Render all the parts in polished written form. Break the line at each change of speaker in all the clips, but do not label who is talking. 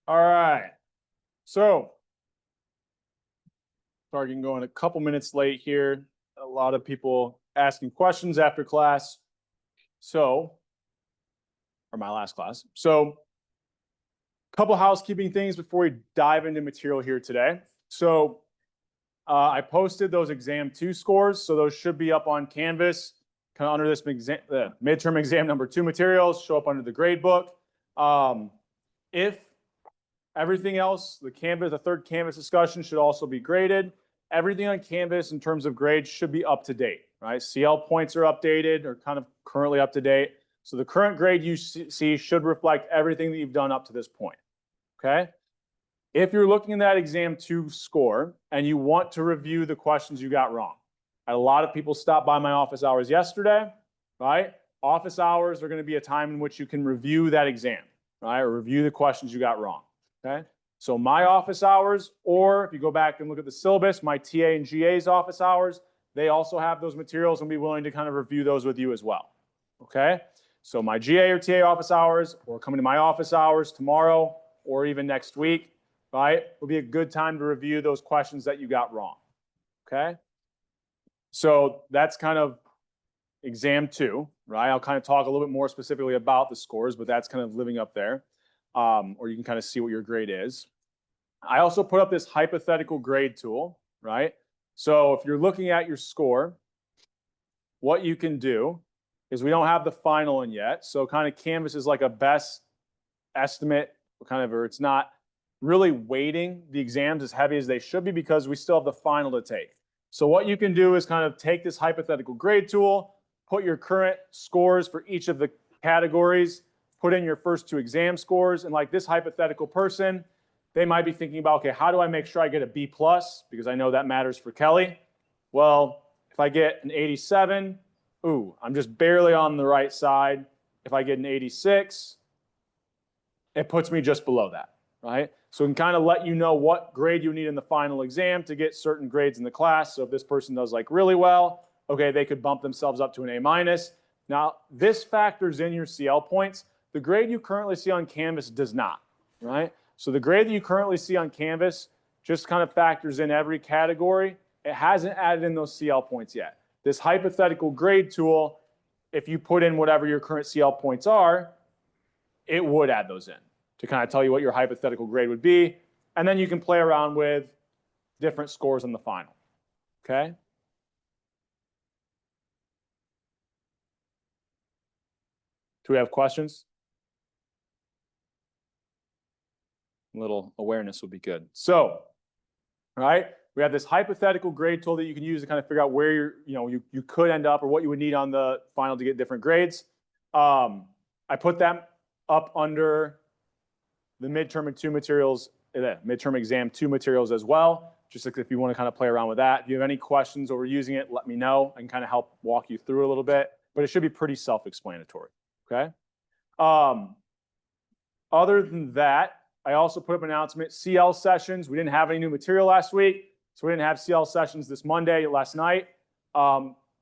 All right. So, starting going a couple minutes late here. A lot of people asking questions after class. So, or my last class. So, a couple housekeeping things before we dive into material here today. So, I posted those exam 2 scores. So those should be up on Canvas, kind of under this midterm exam number 2 materials, show up under the grade book. If everything else, the third Canvas discussion should also be graded. Everything on Canvas in terms of grades should be up to date, right? CL points are updated or kind of currently up to date. So the current grade you see should reflect everything that you've done up to this point, okay? If you're looking at that exam 2 score and you want to review the questions you got wrong, I had a lot of people stop by my office hours yesterday, right? Office hours are going to be a time in which you can review that exam, right? Or review the questions you got wrong, okay? So my office hours, or if you go back and look at the syllabus, my TA and GA's office hours, they also have those materials and be willing to kind of review those with you as well, okay? So my GA or TA office hours, or coming to my office hours tomorrow, or even next week, right, will be a good time to review those questions that you got wrong, okay? So that's kind of exam 2, right? I'll kind of talk a little bit more specifically about the scores, but that's kind of living up there, or you can kind of see what your grade is. I also put up this hypothetical grade tool, right? So if you're looking at your score, what you can do is we don't have the final in yet. So kind of Canvas is like a best estimate, or it's not really weighting the exams as heavy as they should be because we still have the final to take. So what you can do is kind of take this hypothetical grade tool, put your current scores for each of the categories, put in your first 2 exam scores, and like this hypothetical person, they might be thinking about, okay, how do I make sure I get a B+, because I know that matters for Kelly. Well, if I get an 87, I'm just barely on the right side. If I get an 86, it puts me just below that, right? So it can kind of let you know what grade you need in the final exam to get certain grades in the class. So if this person does like really well, okay, they could bump themselves up to an A-. Now, this factors in your CL points. The grade you currently see on Canvas does not, right? So the grade that you currently see on Canvas just kind of factors in every category. It hasn't added in those CL points yet. This hypothetical grade tool, if you put in whatever your current CL points are, it would add those in to kind of tell you what your hypothetical grade would be. And then you can play around with different scores in the final, okay? Do we have questions? A little awareness would be good. So, right, we have this hypothetical grade tool that you can use to kind of figure out where you could end up or what you would need on the final to get different grades. I put that up under the midterm and 2 materials, midterm exam 2 materials as well, just like if you want to kind of play around with that. If you have any questions over using it, let me know. I can kind of help walk you through a little bit, but it should be pretty self-explanatory, okay? Other than that, I also put up an announcement, CL sessions. We didn't have any new material last week, so we didn't have CL sessions this Monday, last night.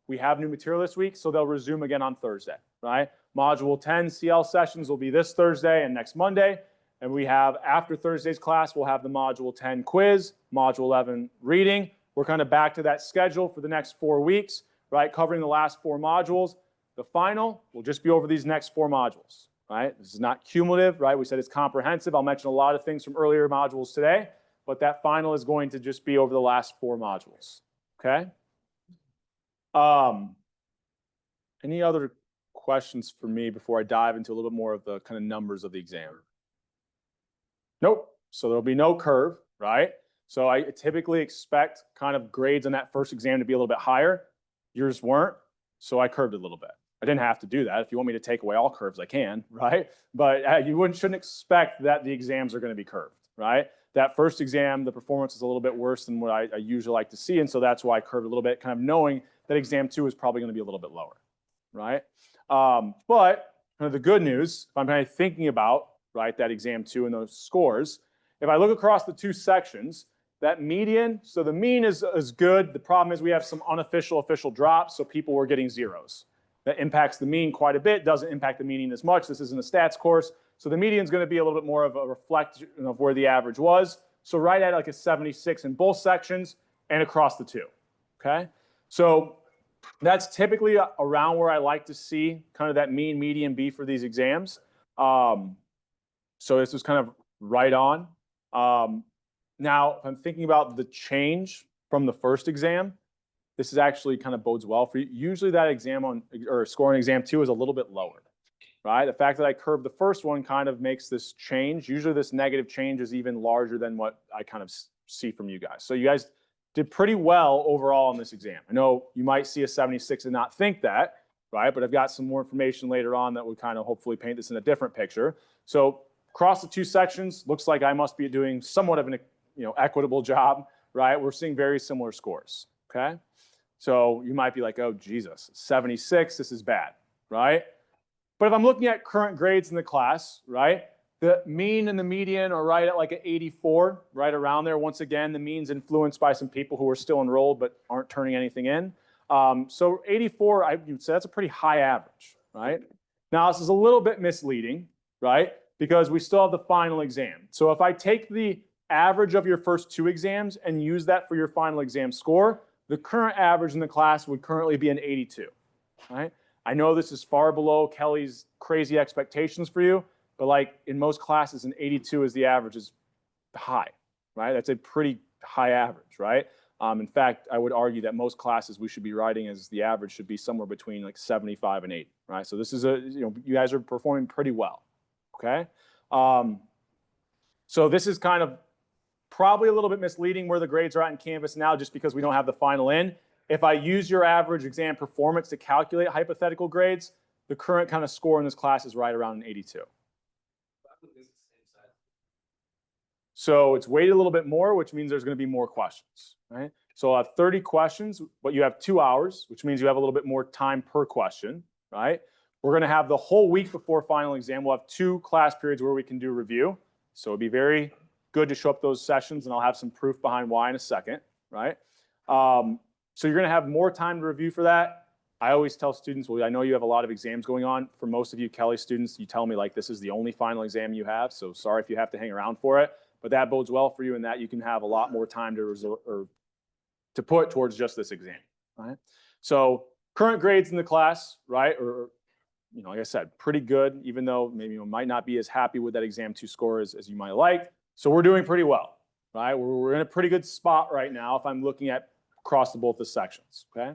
We have new material this week, so they'll resume again on Thursday, right? Module 10 CL sessions will be this Thursday and next Monday. And we have, after Thursday's class, we'll have the Module 10 quiz, Module 11 reading. We're kind of back to that schedule for the next 4 weeks, right? Covering the last 4 modules. The final will just be over these next 4 modules, right? This is not cumulative, right? We said it's comprehensive. I'll mention a lot of things from earlier modules today, but that final is going to just be over the last 4 modules, okay? Any other questions for me before I dive into a little bit more of the kind of numbers of the exam? Nope. So there'll be no curve, right? So I typically expect kind of grades on that first exam to be a little bit higher. Yours weren't, so I curved it a little bit. I didn't have to do that. If you want me to take away all curves, I can, right? But you shouldn't expect that the exams are going to be curved, right? That first exam, the performance is a little bit worse than what I usually like to see, and so that's why I curved a little bit, kind of knowing that exam 2 is probably going to be a little bit lower, right? But kind of the good news, if I'm kind of thinking about, right, that exam 2 and those scores, if I look across the 2 sections, that median, so the mean is good. The problem is we have some unofficial official drops, so people were getting zeros. That impacts the mean quite a bit, doesn't impact the median as much. This isn't a stats course, So the median is going to be a little bit more of a reflection of where the average was. So right at like a 76 in both sections and across the two. Okay. So that's typically around where I like to see kind of that mean, median be for these exams. So this was kind of right on. Now, if I'm thinking about the change from the first exam, this is actually kind of bodes well for you. Usually that exam on, or score on exam 2 is a little bit lower, right? The fact that I curved the first one kind of makes this change. Usually this negative change is even larger than what I kind of see from you guys. So you guys did pretty well overall on this exam. I know you might see a 76 and not think that, right? But I've got some more information later on that would kind of hopefully paint this in a different picture. So across the two sections, looks like I must be doing somewhat of an equitable job, right? We're seeing very similar scores, okay? So you might be like, oh, Jesus, 76, this is bad, right? But if I'm looking at current grades in the class, right, the mean and the median are right at like an 84, right around there. Once again, the mean's influenced by some people who are still enrolled but aren't turning anything in. So 84, I would say that's a pretty high average, right? Now, this is a little bit misleading, right, because we still have the final exam. So if I take the average of your first two exams and use that for your final exam score, the current average in the class would currently be an 82, right? I know this is far below Kelly's crazy expectations for you, but like in most classes, an 82 is the average is high, right? That's a pretty high average, right? In fact, I would argue that most classes we should be writing as the average should be somewhere between like 75 and 80, right? So this is you guys are performing pretty well, okay? So this is kind of probably a little bit misleading where the grades are at in Canvas now just because we don't have the final in. If I use your average exam performance to calculate hypothetical grades, the current kind of score in this class is right around an 82. So it's weighted a little bit more, which means there's going to be more questions, right? So I'll have 30 questions, but you have 2 hours, which means you have a little bit more time per question, right? We're going to have the whole week before final exam. We'll have 2 class periods where we can do review. So it'd be very good to show up those sessions, and I'll have some proof behind why in a second, right? So you're going to have more time to review for that. I always tell students, well, I know you have a lot of exams going on. For most of you Kelly students, you tell me like this is the only final exam you have, so sorry if you have to hang around for it. But that bodes well for you in that you can have a lot more time to put towards just this exam, right? So current grades in the class, right, or like I said, pretty good, even though maybe you might not be as happy with that exam 2 score as you might like. So we're doing pretty well, right? We're in a pretty good spot right now if I'm looking at across both the sections, okay?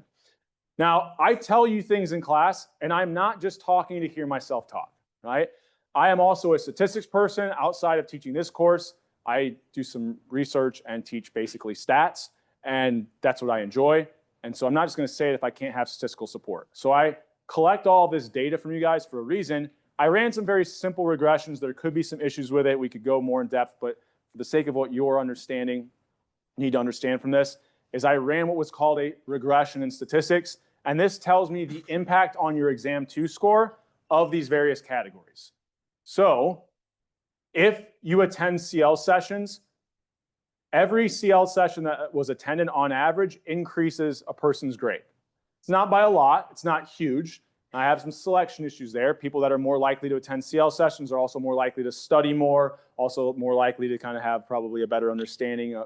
Now, I tell you things in class, and I'm not just talking to hear myself talk, right? I am also a statistics person outside of teaching this course. I do some research and teach basically stats, and that's what I enjoy. And so I'm not just going to say it if I can't have statistical support. So I collect all this data from you guys for a reason. I ran some very simple regressions. There could be some issues with it. We could go more in depth, but for the sake of what you're understanding, need to understand from this, is I ran what was called a regression in statistics, and this tells me the impact on your exam 2 score of these various categories. So if you attend CL sessions, every CL session that was attended on average increases a person's grade. It's not by a lot, it's not huge. I have some selection issues there. People that are more likely to attend CL sessions are also more likely to study more, also more likely to kind of have probably a better understanding,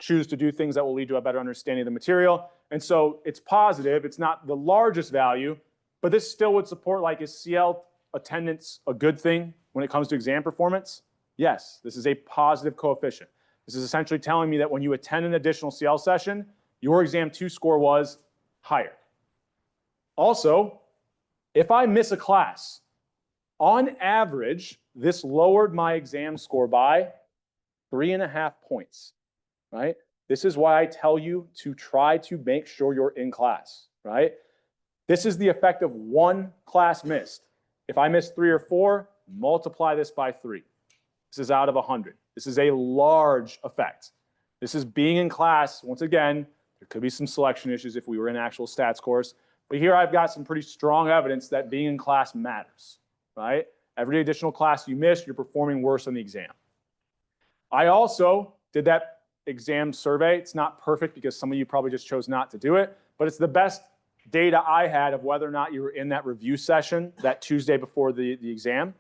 choose to do things that will lead to a better understanding of the material. And so it's positive. It's not the largest value, but this still would support, like, is CL attendance a good thing when it comes to exam performance? Yes, this is a positive coefficient. This is essentially telling me that when you attend an additional CL session, your exam 2 score was higher. Also, if I miss a class, on average, this lowered my exam score by 3.5 points, right? This is why I tell you to try to make sure you're in class, right? This is the effect of 1 class missed. If I miss 3 or 4, multiply this by 3. This is out of 100. This is a large effect. This is being in class. Once again, there could be some selection issues if we were in an actual stats course. But here I've got some pretty strong evidence that being in class matters, right? Every additional class you miss, you're performing worse on the exam. I also did that exam survey. It's not perfect because some of you probably just chose not to do it, but it's the best data I had of whether or not you were in that review session that Tuesday before the exam.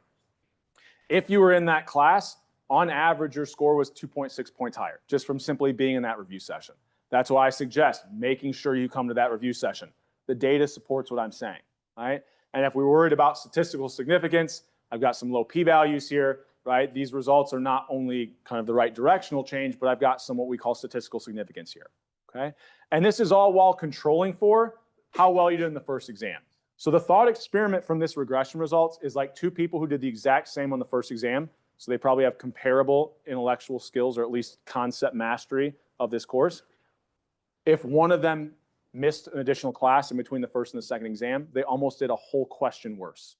If you were in that class, on average, your score was 2.6 points higher, just from simply being in that review session. That's why I suggest making sure you come to that review session. The data supports what I'm saying, right? And if we're worried about statistical significance, I've got some low p-values here, right? These results are not only kind of the right directional change, but I've got some what we call statistical significance here, okay? And this is all while controlling for how well you did in the first exam. So the thought experiment from this regression results is like two people who did the exact same on the first exam. So they probably have comparable intellectual skills or at least concept mastery of this course. If one of them missed an additional class in between the first and the second exam, they almost did a whole question worse.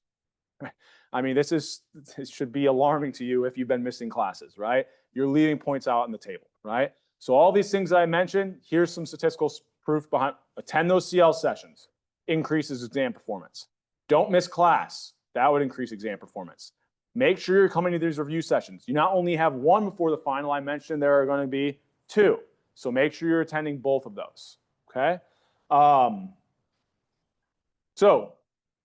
I mean, this should be alarming to you if you've been missing classes, right? You're leaving points out on the table, right? So all these things that I mentioned, here's some statistical proof behind. Attend those CL sessions, increases exam performance. Don't miss class. That would increase exam performance. Make sure you're coming to these review sessions. You not only have one before the final, I mentioned there are going to be two. So make sure you're attending both of those, okay? So,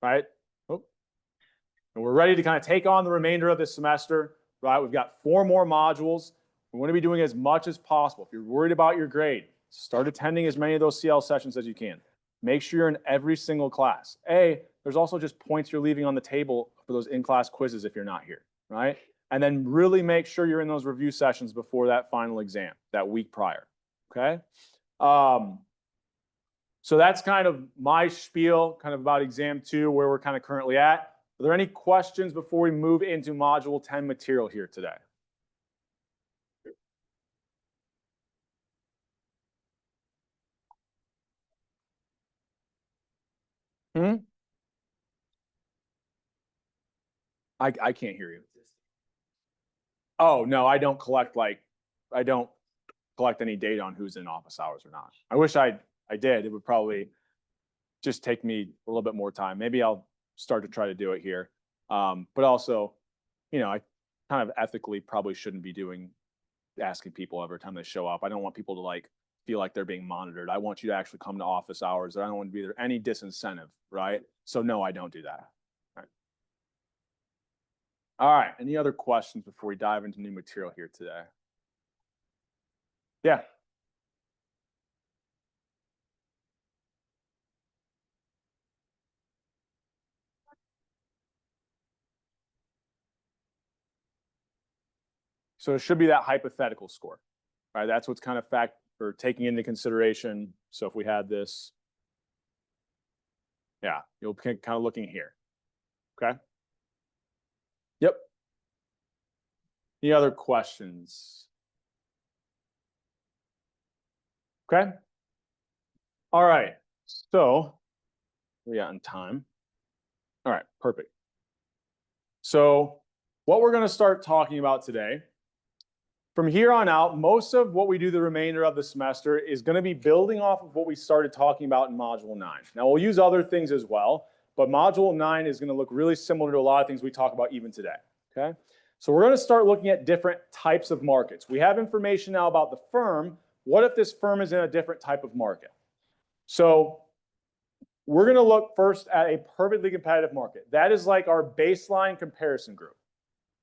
right, and we're ready to kind of take on the remainder of this semester, right? We've got 4 more modules. We want to be doing as much as possible. If you're worried about your grade, start attending as many of those CL sessions as you can. Make sure you're in every single class. There's also just points you're leaving on the table for those in-class quizzes if you're not here, right? And then really make sure you're in those review sessions before that final exam, that week prior, okay? So that's kind of my spiel, kind of about exam 2, where we're kind of currently at. Are there any questions before we move into module 10 material here today? I can't hear you. Oh, no, I don't collect any data on who's in office hours or not. I wish I did. It would probably just take me a little bit more time. Maybe I'll start to try to do it here. But also, I kind of ethically probably shouldn't be asking people every time they show up. I don't want people to feel like they're being monitored. I want you to actually come to office hours. I don't want to be there any disincentive, right? So no, I don't do that. All right. Any other questions before we dive into new material here today? Yeah. So it should be that hypothetical score, right? That's what's kind of taking into consideration. So if we had this, yeah, you'll kind of looking here. Okay. Yep. Any other questions? Okay. All right. So we got in time. All right. Perfect. So what we're going to start talking about today, from here on out, most of what we do the remainder of the semester is going to be building off of what we started talking about in Module 9. Now, we'll use other things as well, but Module 9 is going to look really similar to a lot of things we talk about even today, okay? So we're going to start looking at different types of markets. We have information now about the firm. What if this firm is in a different type of market? So we're going to look first at a perfectly competitive market. That is like our baseline comparison group.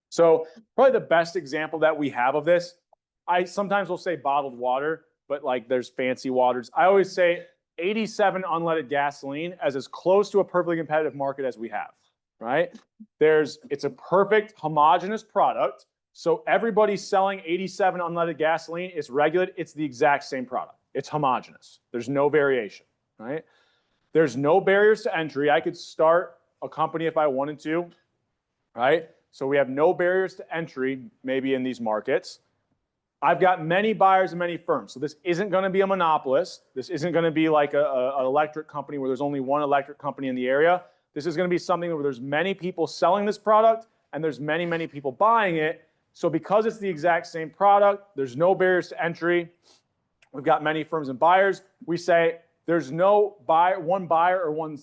So probably the best example that we have of this, I sometimes will say bottled water, but there's fancy waters. I always say 87 unleaded gasoline as close to a perfectly competitive market as we have, right? It's a perfect homogeneous product. So everybody's selling 87 unleaded gasoline. It's regulated. It's the exact same product. It's homogeneous. There's no variation, right? There's no barriers to entry. I could start a company if I wanted to, right? So we have no barriers to entry, maybe in these markets. I've got many buyers and many firms. So this isn't going to be a monopolist. This isn't going to be like an electric company where there's only one electric company in the area. This is going to be something where there's many people selling this product and there's many, many people buying it. So because it's the exact same product, there's no barriers to entry. We've got many firms and buyers. We say there's no one buyer or one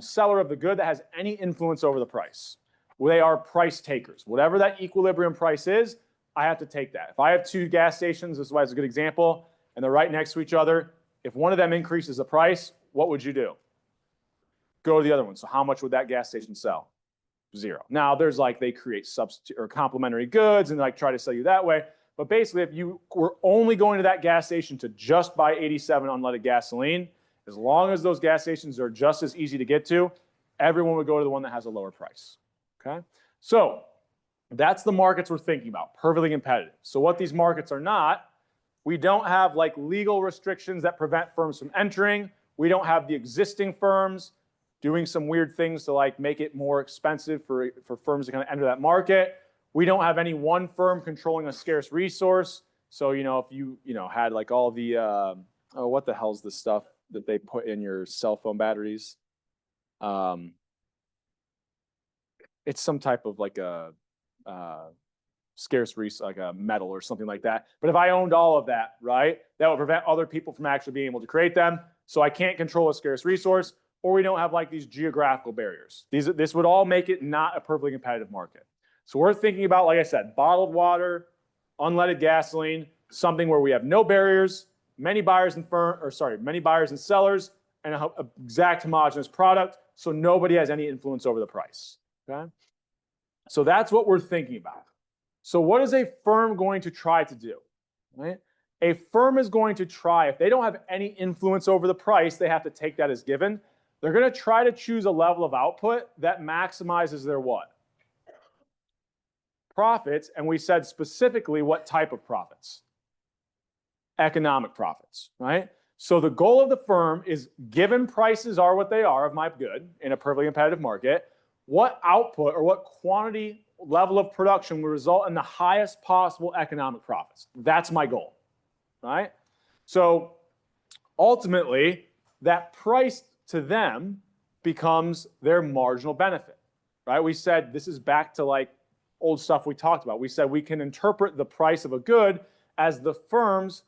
seller of the good that has any influence over the price. They are price takers. Whatever that equilibrium price is, I have to take that. If I have 2 gas stations, this is why it's a good example, and they're right next to each other, if one of them increases the price, what would you do? go to the other one. So how much would that gas station sell? 0. Now there's like, they create substitute or complementary goods and like try to sell you that way. But basically, if you were only going to that gas station to just buy 87 unleaded gasoline, as long as those gas stations are just as easy to get to, everyone would go to the one that has a lower price. Okay? So that's the markets we're thinking about, perfectly competitive. So what these markets are not, we don't have like legal restrictions that prevent firms from entering. We don't have the existing firms doing some weird things to like make it more expensive for firms to kind of enter that market. We don't have any one firm controlling a scarce resource. So, if you, had like all the, what the hell's the stuff that they put in your cell phone batteries? It's some type of like a scarce resource, like a metal or something like that. But if I owned all of that, right, that would prevent other people from actually being able to create them. So I can't control a scarce resource, or we don't have like these geographical barriers. This would all make it not a perfectly competitive market. So we're thinking about, like I said, bottled water, unleaded gasoline, something where we have no barriers, many buyers and sellers, and an exact homogeneous product, so nobody has any influence over the price. Okay? So that's what we're thinking about. So what is a firm going to try to do? Right? A firm is going to try, if they don't have any influence over the price, they have to take that as given. They're going to try to choose a level of output that maximizes their what? Profits, and we said specifically what type of profits? Economic profits, right? So the goal of the firm is, given prices are what they are of my good in a perfectly competitive market, what output or what quantity level of production will result in the highest possible economic profits? That's my goal, right? So ultimately, that price to them becomes their marginal benefit, right? We said this is back to like old stuff we talked about. We said we can interpret the price of a good as the firm's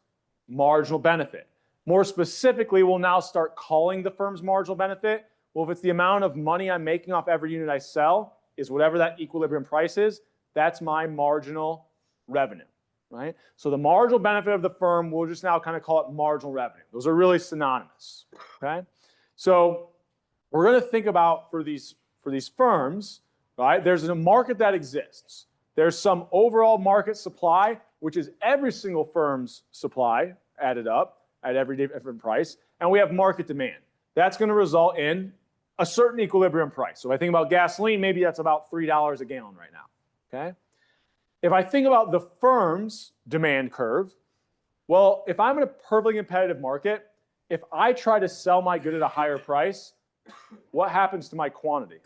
marginal benefit. More specifically, we'll now start calling the firm's marginal benefit. Well, if it's the amount of money I'm making off every unit I sell, is whatever that equilibrium price is, that's my marginal revenue, right? So the marginal benefit of the firm, we'll just now kind of call it marginal revenue. Those are really synonymous, okay? So we're going to think about for these firms, right? There's a market that exists. There's some overall market supply, which is every single firm's supply added up at every different price. And we have market demand. That's going to result in a certain equilibrium price. So if I think about gasoline, maybe that's about $3 a gallon right now, okay? If I think about the firm's demand curve, well, if I'm in a perfectly competitive market, if I try to sell my good at a higher price, what happens to my quantity?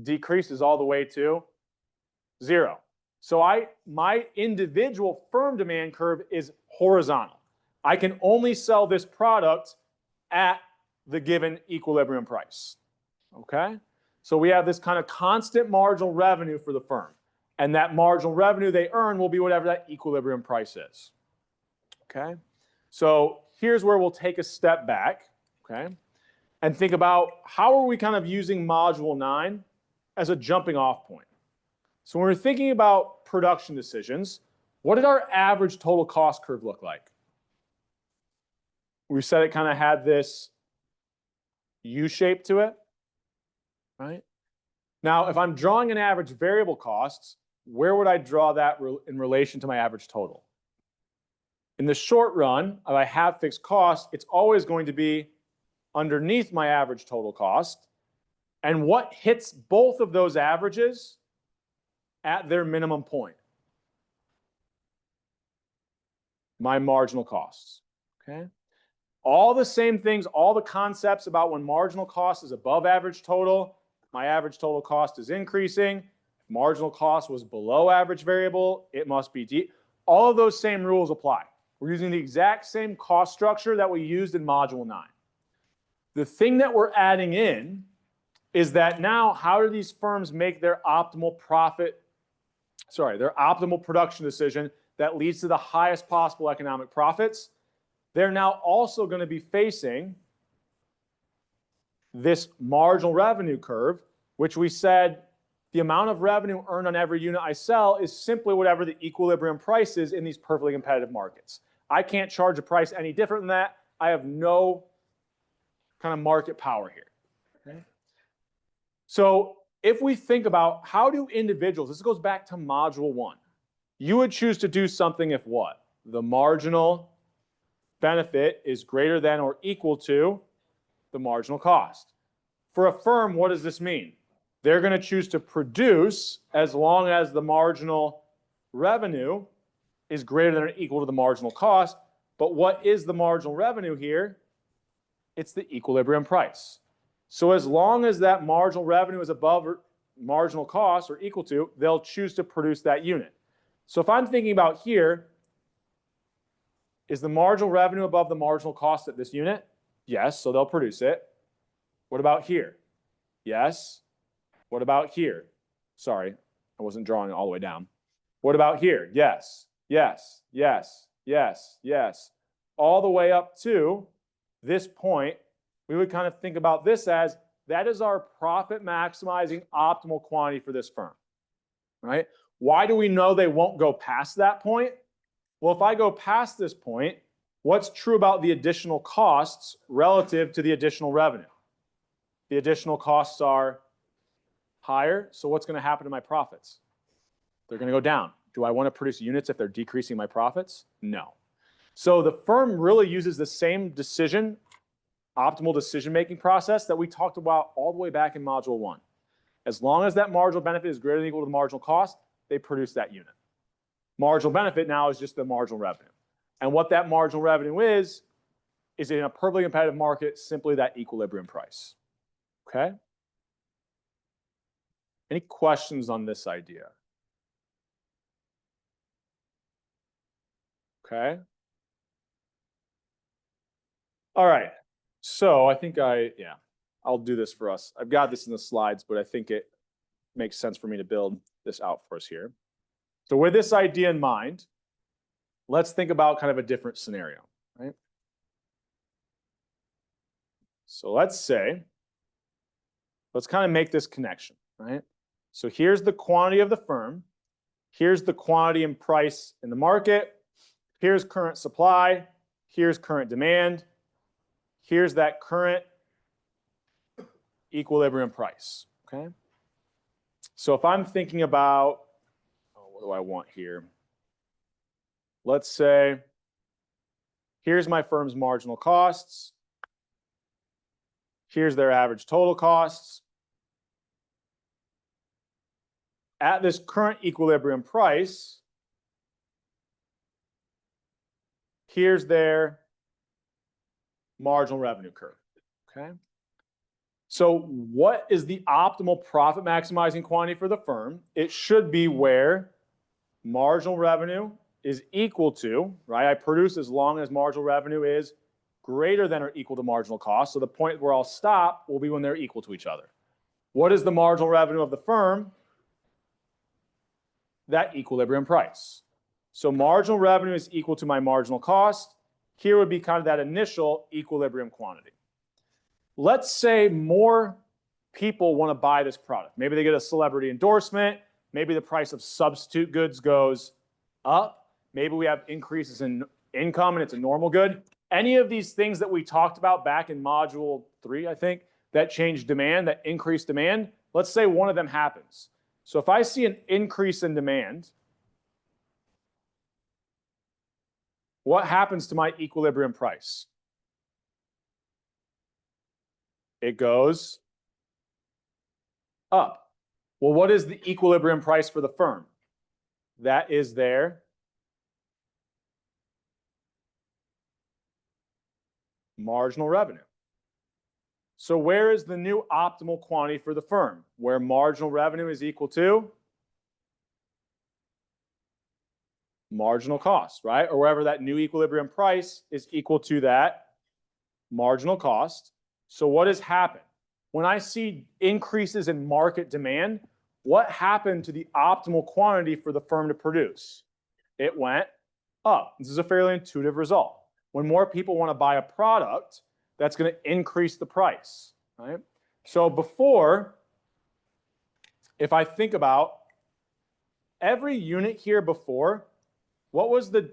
Decreases all the way to 0. So my individual firm demand curve is horizontal. I can only sell this product at the given equilibrium price. Okay? So we have this kind of constant marginal revenue for the firm. And that marginal revenue they earn will be whatever that equilibrium price is. Okay? So here's where we'll take a step back, okay, and think about how are we kind of using Module 9 as a jumping off point. So when we're thinking about production decisions, what did our average total cost curve look like? We said it kind of had this U shape to it, right? Now, if I'm drawing an average variable costs, where would I draw that in relation to my average total? In the short run, if I have fixed costs, it's always going to be underneath my average total cost. And what hits both of those averages at their minimum point? My marginal costs, okay? All the same things, all the concepts about when marginal cost is above average total, my average total cost is increasing. If marginal cost was below average variable, it must be all of those same rules apply. We're using the exact same cost structure that we used in Module 9. The thing that we're adding in is that now how do these firms make their optimal production decision that leads to the highest possible economic profits? They're now also going to be facing this marginal revenue curve, which we said the amount of revenue earned on every unit I sell is simply whatever the equilibrium price is in these perfectly competitive markets. I can't charge a price any different than that. I have no kind of market power here. Okay? So if we think about how do individuals, this goes back to module 1. You would choose to do something if what? The marginal benefit is greater than or equal to the marginal cost. For a firm, what does this mean? They're going to choose to produce as long as the marginal revenue is greater than or equal to the marginal cost. But what is the marginal revenue here? It's the equilibrium price. So as long as that marginal revenue is above marginal cost or equal to, they'll choose to produce that unit. So if I'm thinking about here, is the marginal revenue above the marginal cost at this unit? Yes, so they'll produce it. What about here? Yes. What about here? Sorry, I wasn't drawing it all the way down. What about here? Yes, yes, yes, yes, yes. All the way up to this point, we would kind of think about this as that is our profit maximizing optimal quantity for this firm, right? Why do we know they won't go past that point? Well, if I go past this point, what's true about the additional costs relative to the additional revenue? The additional costs are higher, so what's going to happen to my profits? They're going to go down. Do I want to produce units if they're decreasing my profits? No. So the firm really uses the same optimal decision-making process that we talked about all the way back in module 1. As long as that marginal benefit is greater than or equal to the marginal cost, they produce that unit. Marginal benefit now is just the marginal revenue. And what that marginal revenue is in a perfectly competitive market, simply that equilibrium price. Okay? Any questions on this idea? Okay. All right. So I think I'll do this for us. I've got this in the slides, but I think it makes sense for me to build this out for us here. So with this idea in mind, let's think about kind of a different scenario, right? So let's kind of make this connection, right? So here's the quantity of the firm. Here's the quantity and price in the market. Here's current supply. Here's current demand. Here's that current equilibrium price, okay? So if I'm thinking about, what do I want here? Let's say, here's my firm's marginal costs. Here's their average total costs. At this current equilibrium price, here's their marginal revenue curve, okay? So what is the optimal profit maximizing quantity for the firm? It should be where marginal revenue is equal to, right? I produce as long as marginal revenue is greater than or equal to marginal cost. So the point where I'll stop will be when they're equal to each other. What is the marginal revenue of the firm? That equilibrium price. So marginal revenue is equal to my marginal cost. Here would be kind of that initial equilibrium quantity. Let's say more people want to buy this product. Maybe they get a celebrity endorsement. Maybe the price of substitute goods goes up. Maybe we have increases in income and it's a normal good. Any of these things that we talked about back in module 3, I think, that change demand, that increase demand, let's say one of them happens. So if I see an increase in demand, what happens to my equilibrium price? It goes up. Well, what is the equilibrium price for the firm? That is their marginal revenue. So where is the new optimal quantity for the firm? Where marginal revenue is equal to marginal cost, right? Or wherever that new equilibrium price is equal to that marginal cost. So what has happened? When I see increases in market demand, what happened to the optimal quantity for the firm to produce? It went up. This is a fairly intuitive result. When more people want to buy a product, that's going to increase the price, right? So before, if I think about every unit here before, what was the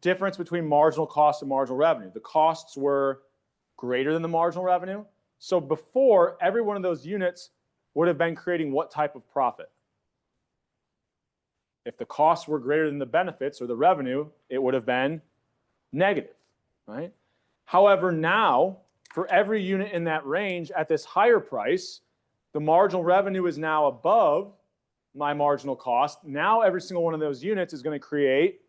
difference between marginal cost and marginal revenue? The costs were greater than the marginal revenue. So before, every one of those units would have been creating what type of profit? If the costs were greater than the benefits or the revenue, it would have been negative, right? However, now, for every unit in that range at this higher price, the marginal revenue is now above my marginal cost. Now every single one of those units is going to create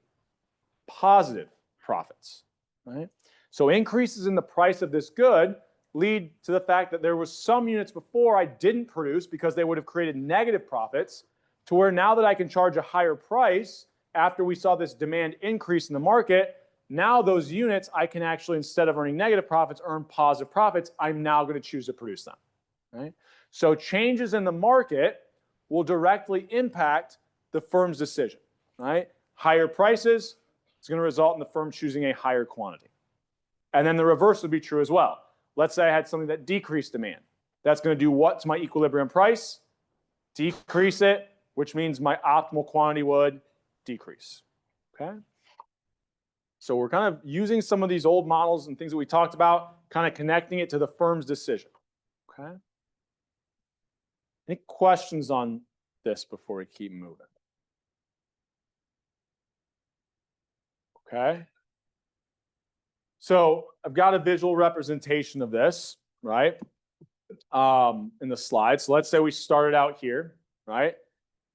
positive profits, right? So increases in the price of this good lead to the fact that there was some units before I didn't produce because they would have created negative profits, to where now that I can charge a higher price after we saw this demand increase in the market, now those units I can actually, instead of earning negative profits, earn positive profits. I'm now going to choose to produce them, right? So changes in the market will directly impact the firm's decision, right? Higher prices is going to result in the firm choosing a higher quantity. And then the reverse would be true as well. Let's say I had something that decreased demand. That's going to do what to my equilibrium price? Decrease it, which means my optimal quantity would decrease, okay? So we're kind of using some of these old models and things that we talked about, kind of connecting it to the firm's decision, okay? Any questions on this before we keep moving? Okay. So I've got a visual representation of this, right? In the slide. So let's say we started out here, right?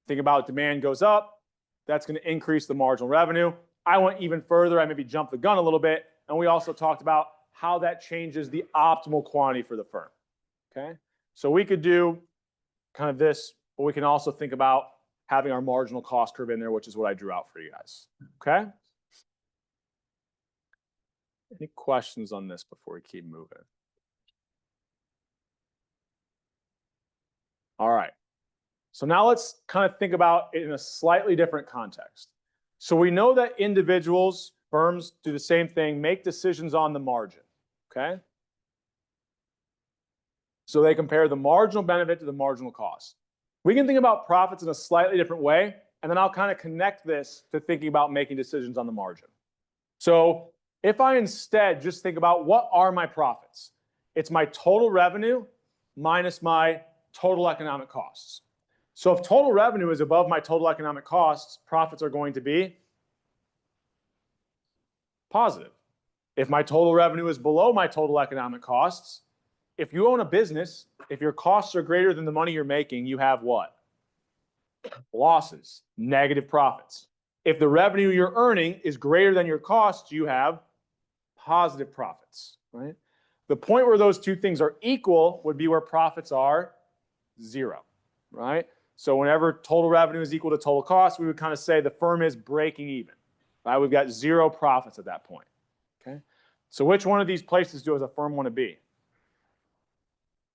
Think about demand goes up. That's going to increase the marginal revenue. I went even further. I maybe jumped the gun a little bit. And we also talked about how that changes the optimal quantity for the firm. Okay. So we could do kind of this, but we can also think about having our marginal cost curve in there, which is what I drew out for you guys. Okay. Any questions on this before we keep moving? All right. So now let's kind of think about it in a slightly different context. So we know that individuals, firms do the same thing, make decisions on the margin, okay? So they compare the marginal benefit to the marginal cost. We can think about profits in a slightly different way, and then I'll kind of connect this to thinking about making decisions on the margin. So if I instead just think about what are my profits, it's my total revenue minus my total economic costs. So if total revenue is above my total economic costs, profits are going to be positive. If my total revenue is below my total economic costs, if you own a business, if your costs are greater than the money you're making, you have what? Losses, negative profits. If the revenue you're earning is greater than your costs, you have positive profits, right? The point where those two things are equal would be where profits are zero, right? So whenever total revenue is equal to total cost, we would kind of say the firm is breaking even, right? We've got zero profits at that point, okay? So which one of these places do as a firm want to be?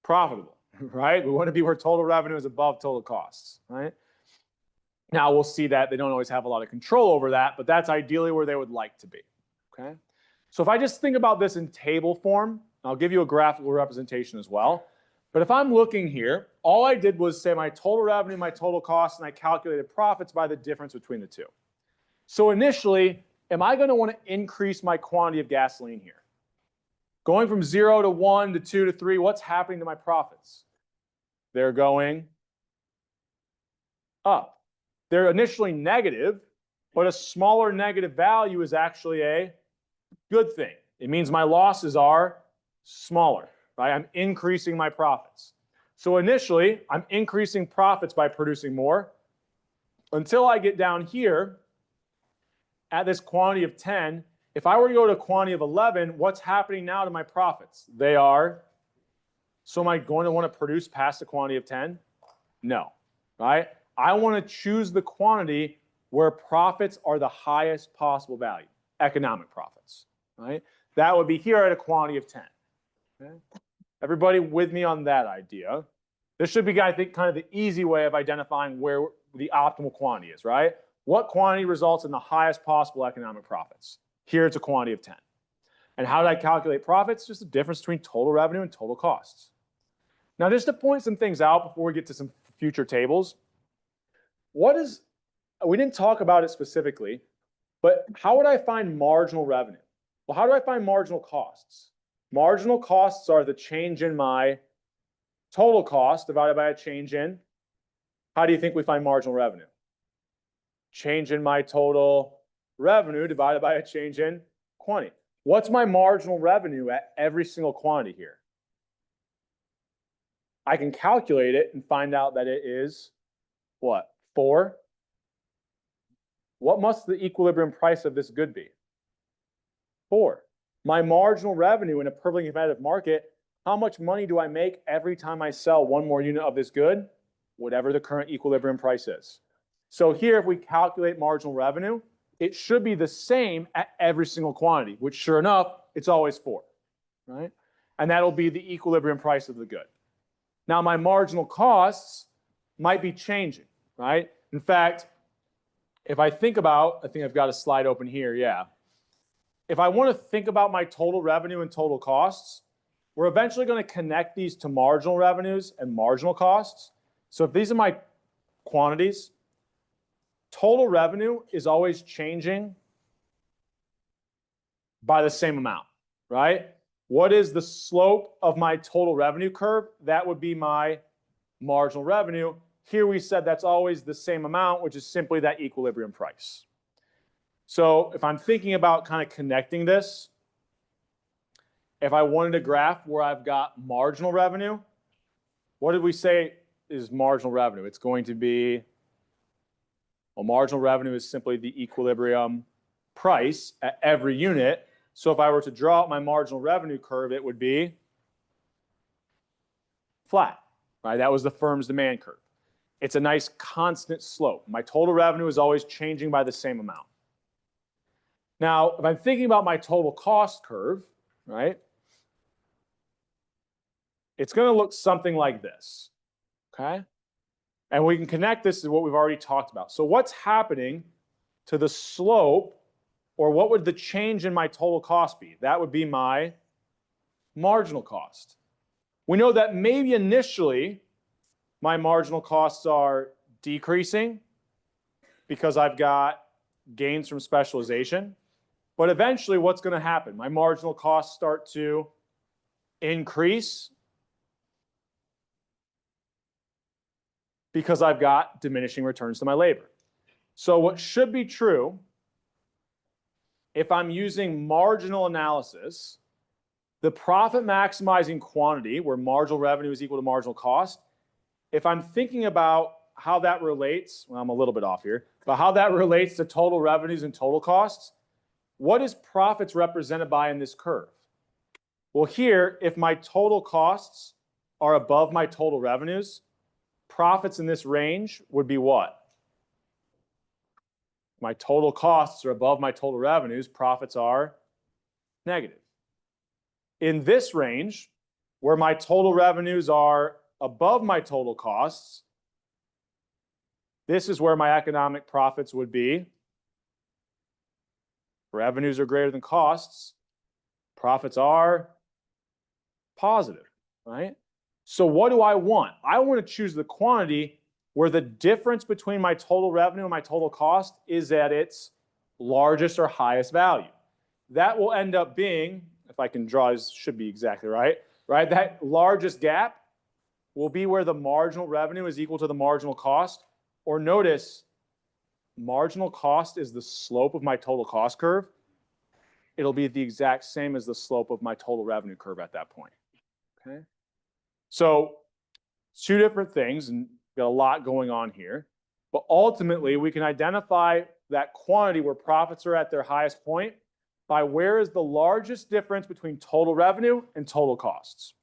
Profitable, right? We want to be where total revenue is above total costs, right? Now we'll see that they don't always have a lot of control over that, but that's ideally where they would like to be, okay? So if I just think about this in table form, I'll give you a graphical representation as well. But if I'm looking here, all I did was say my total revenue, my total cost, and I calculated profits by the difference between the two. So initially, am I going to want to increase my quantity of gasoline here? Going from 0 to 1 to 2 to 3, what's happening to my profits? They're going up. They're initially negative, but a smaller negative value is actually a good thing. It means my losses are smaller, right? I'm increasing my profits. So initially, I'm increasing profits by producing more until I get down here at this quantity of 10. If I were to go to a quantity of 11, what's happening now to my profits? They are, so am I going to want to produce past the quantity of 10? No, right? I want to choose the quantity where profits are the highest possible value, economic profits, right? That would be here at a quantity of 10. Okay? Everybody with me on that idea? This should be, I think, kind of the easy way of identifying where the optimal quantity is, right? What quantity results in the highest possible economic profits? Here it's a quantity of 10. And how did I calculate profits? Just the difference between total revenue and total costs. Now, just to point some things out before we get to some future tables, we didn't talk about it specifically, but how would I find marginal revenue? Well, how do I find marginal costs? Marginal costs are the change in my total cost divided by a change in, how do you think we find marginal revenue? Change in my total revenue divided by a change in quantity. What's my marginal revenue at every single quantity here? I can calculate it and find out that it is what? 4. What must the equilibrium price of this good be? 4. My marginal revenue in a perfectly competitive market, how much money do I make every time I sell one more unit of this good? Whatever the current equilibrium price is. So here, if we calculate marginal revenue, it should be the same at every single quantity, which sure enough, it's always 4, right? And that'll be the equilibrium price of the good. Now, my marginal costs might be changing, right? In fact, if I think about, I think I've got a slide open here, yeah. If I want to think about my total revenue and total costs, we're eventually going to connect these to marginal revenues and marginal costs. So if these are my quantities, total revenue is always changing by the same amount, right? What is the slope of my total revenue curve? That would be my marginal revenue. Here we said that's always the same amount, which is simply that equilibrium price. So if I'm thinking about kind of connecting this, if I wanted a graph where I've got marginal revenue, what did we say is marginal revenue? It's going to be, well, marginal revenue is simply the equilibrium price at every unit. So if I were to draw out my marginal revenue curve, it would be flat, right? That was the firm's demand curve. It's a nice constant slope. My total revenue is always changing by the same amount. Now, if I'm thinking about my total cost curve, right, it's going to look something like this, okay? And we can connect this to what we've already talked about. So what's happening to the slope, or what would the change in my total cost be? That would be my marginal cost. We know that maybe initially my marginal costs are decreasing because I've got gains from specialization. But eventually what's going to happen? My marginal costs start to increase because I've got diminishing returns to my labor. So what should be true, if I'm using marginal analysis, the profit maximizing quantity, where marginal revenue is equal to marginal cost, if I'm thinking about how that relates, well, I'm a little bit off here, but how that relates to total revenues and total costs, what is profits represented by in this curve? Well, here, if my total costs are above my total revenues, profits in this range would be what? My total costs are above my total revenues, profits are negative. In this range, where my total revenues are above my total costs, this is where my economic profits would be. Revenues are greater than costs, profits are positive, right? So what do I want? I want to choose the quantity where the difference between my total revenue and my total cost is at its largest or highest value. That will end up being, if I can draw, this should be exactly right? That largest gap will be where the marginal revenue is equal to the marginal cost. Or notice, marginal cost is the slope of my total cost curve. It'll be the exact same as the slope of my total revenue curve at that point. Okay? So, two different things, and got a lot going on here. But ultimately, we can identify that quantity where profits are at their highest point by where is the largest difference between total revenue and total costs.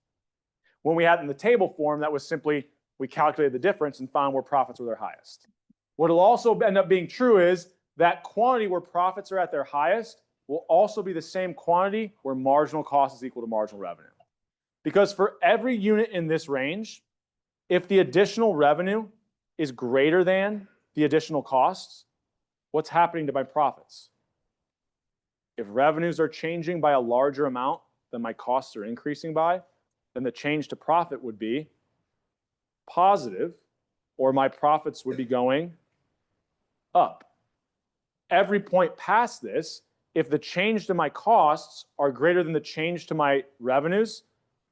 When we had it in the table form, that was simply we calculated the difference and found where profits were their highest. What will also end up being true is that quantity where profits are at their highest will also be the same quantity where marginal cost is equal to marginal revenue. Because for every unit in this range, if the additional revenue is greater than the additional costs, what's happening to my profits? If revenues are changing by a larger amount than my costs are increasing by, then the change to profit would be positive, or my profits would be going up. Every point past this, if the change to my costs are greater than the change to my revenues,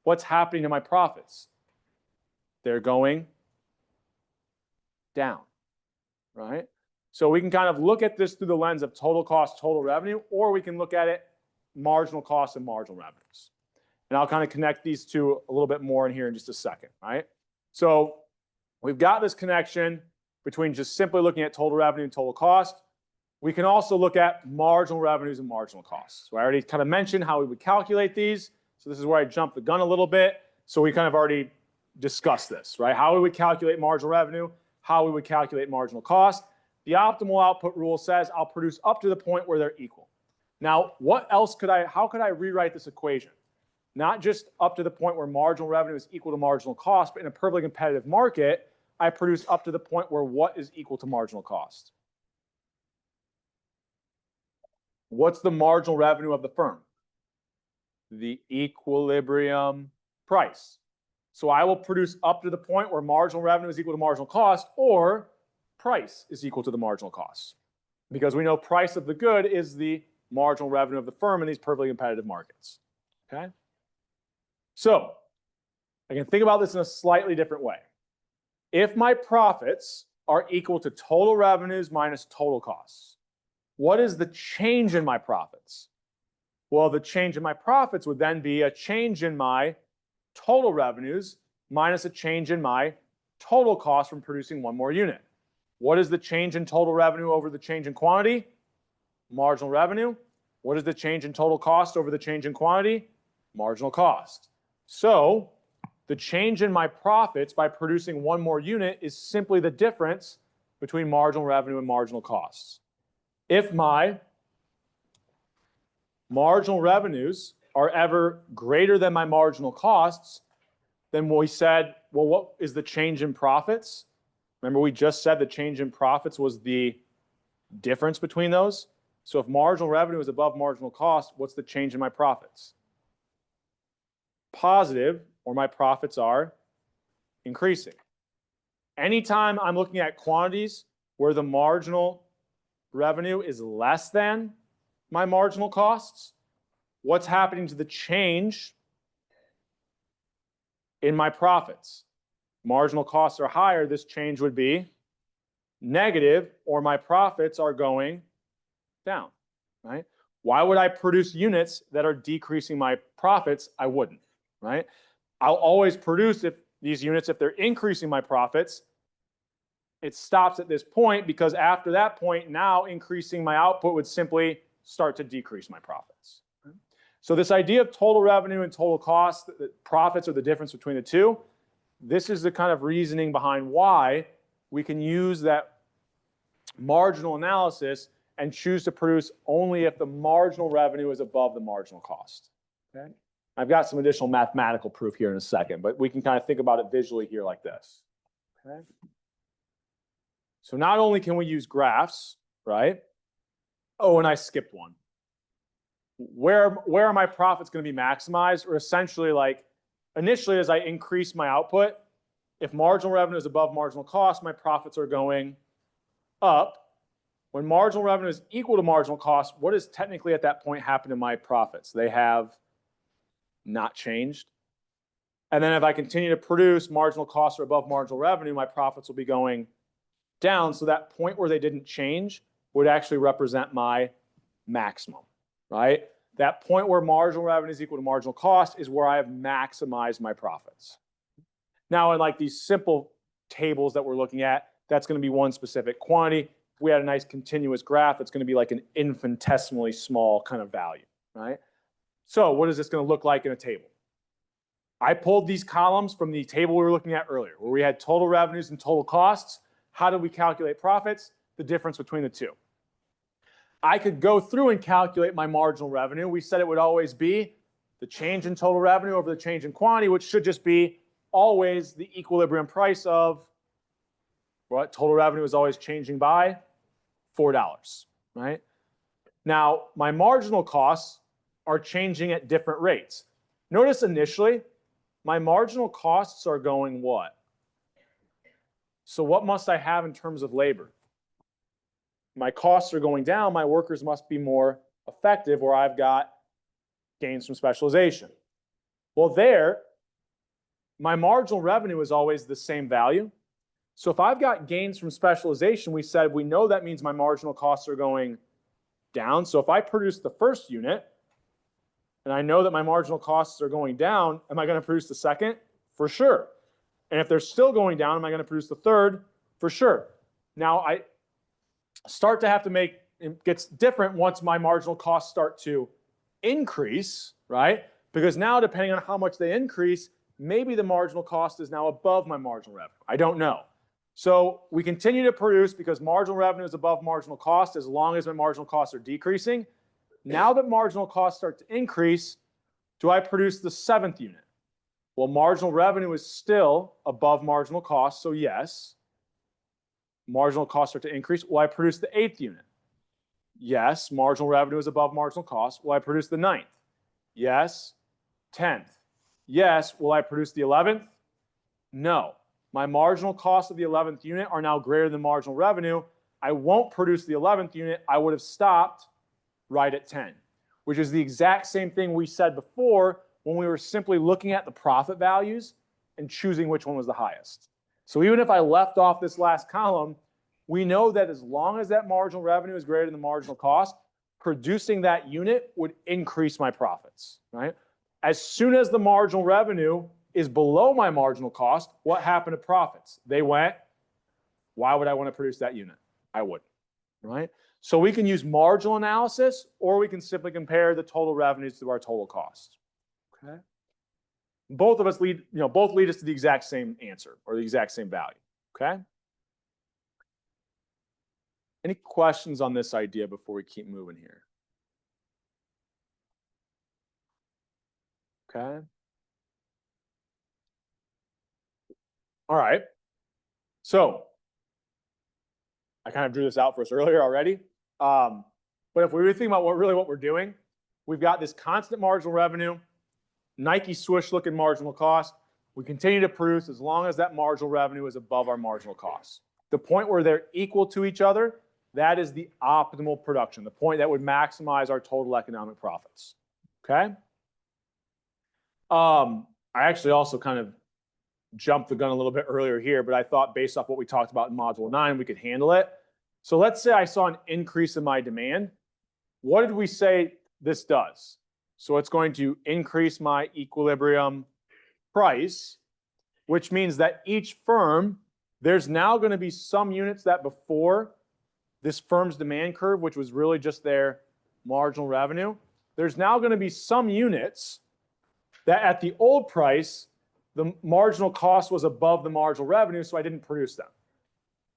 what's happening to my profits? They're going down, right? So we can kind of look at this through the lens of total cost, total revenue, or we can look at it marginal costs and marginal revenues. And I'll kind of connect these two a little bit more in here in just a second, right? So we've got this connection between just simply looking at total revenue and total cost. We can also look at marginal revenues and marginal costs. So I already kind of mentioned how we would calculate these. So this is where I jumped the gun a little bit. So we kind of already discussed this, right? How we would calculate marginal revenue, how we would calculate marginal cost. The optimal output rule says I'll produce up to the point where they're equal. Now, how could I rewrite this equation? Not just up to the point where marginal revenue is equal to marginal cost, but in a perfectly competitive market, I produce up to the point where what is equal to marginal cost? What's the marginal revenue of the firm? The equilibrium price. So I will produce up to the point where marginal revenue is equal to marginal cost, or price is equal to the marginal cost. Because we know price of the good is the marginal revenue of the firm in these perfectly competitive markets. Okay? So I can think about this in a slightly different way. If my profits are equal to total revenues minus total costs, what is the change in my profits? Well, the change in my profits would then be a change in my total revenues minus a change in my total cost from producing one more unit. What is the change in total revenue over the change in quantity? Marginal revenue. What is the change in total cost over the change in quantity? Marginal cost. So the change in my profits by producing one more unit is simply the difference between marginal revenue and marginal costs. If my marginal revenues are ever greater than my marginal costs, then we said, well, what is the change in profits? Remember, we just said the change in profits was the difference between those. So if marginal revenue is above marginal cost, what's the change in my profits? Positive, or my profits are increasing. Anytime I'm looking at quantities where the marginal revenue is less than my marginal costs, what's happening to the change in my profits? Marginal costs are higher, this change would be negative, or my profits are going down, right? Why would I produce units that are decreasing my profits? I wouldn't, right? I'll always produce these units if they're increasing my profits. It stops at this point because after that point, now increasing my output would simply start to decrease my profits. So this idea of total revenue and total cost, that profits are the difference between the two, this is the kind of reasoning behind why we can use that marginal analysis and choose to produce only if the marginal revenue is above the marginal cost. Okay? I've got some additional mathematical proof here in a second, but we can kind of think about it visually here like this. Okay? So not only can we use graphs, right? Oh, and I skipped one. Where are my profits going to be maximized? Or essentially, like, initially, as I increase my output, if marginal revenue is above marginal cost, my profits are going up. When marginal revenue is equal to marginal cost, what does technically at that point happen to my profits? They have not changed. And then if I continue to produce, marginal costs are above marginal revenue, my profits will be going down. So that point where they didn't change would actually represent my maximum, right? That point where marginal revenue is equal to marginal cost is where I have maximized my profits. Now, in like these simple tables that we're looking at, that's going to be one specific quantity. If we had a nice continuous graph, it's going to be like an infinitesimally small kind of value, right? So what is this going to look like in a table? I pulled these columns from the table we were looking at earlier, where we had total revenues and total costs. How did we calculate profits? The difference between the two. I could go through and calculate my marginal revenue. We said it would always be the change in total revenue over the change in quantity, which should just be always the equilibrium price of what? Total revenue is always changing by $4, right? Now, my marginal costs are changing at different rates. Notice initially, my marginal costs are going what? So what must I have in terms of labor? My costs are going down, my workers must be more effective where I've got gains from specialization. Well, there, my marginal revenue is always the same value. So if I've got gains from specialization, we said we know that means my marginal costs are going down. So if I produce the first unit and I know that my marginal costs are going down, am I going to produce the second? For sure. And if they're still going down, am I going to produce the third? For sure. Now I start to have to make, it gets different once my marginal costs start to increase, right? Because now depending on how much they increase, maybe the marginal cost is now above my marginal revenue. I don't know. So we continue to produce because marginal revenue is above marginal cost as long as my marginal costs are decreasing. Now that marginal costs start to increase, do I produce the seventh unit? Well, marginal revenue is still above marginal cost, so yes. Marginal costs start to increase. Will I produce the eighth unit? Yes. Marginal revenue is above marginal cost. Will I produce the ninth? Yes. 10th? Yes. Will I produce the 11th? No. My marginal costs of the 11th unit are now greater than marginal revenue. I won't produce the 11th unit. I would have stopped right at 10, which is the exact same thing we said before when we were simply looking at the profit values and choosing which one was the highest. So even if I left off this last column, we know that as long as that marginal revenue is greater than the marginal cost, producing that unit would increase my profits, right? As soon as the marginal revenue is below my marginal cost, what happened to profits? They went, why would I want to produce that unit? I wouldn't, right? So we can use marginal analysis, or we can simply compare the total revenues to our total costs. Okay. Both of us lead, both lead us to the exact same answer or the exact same value. Okay. Any questions on this idea before we keep moving here? Okay. All right. So I kind of drew this out for us earlier already. But if we really think about what we're doing, we've got this constant marginal revenue, Nike swoosh looking marginal cost. We continue to produce as long as that marginal revenue is above our marginal costs. The point where they're equal to each other, that is the optimal production, the point that would maximize our total economic profits. Okay. I actually also kind of jumped the gun a little bit earlier here, but I thought based off what we talked about in module 9, we could handle it. So let's say I saw an increase in my demand. What did we say this does? So it's going to increase my equilibrium price, which means that each firm, there's now going to be some units that before this firm's demand curve, which was really just their marginal revenue, there's now going to be some units that at the old price, the marginal cost was above the marginal revenue, so I didn't produce them.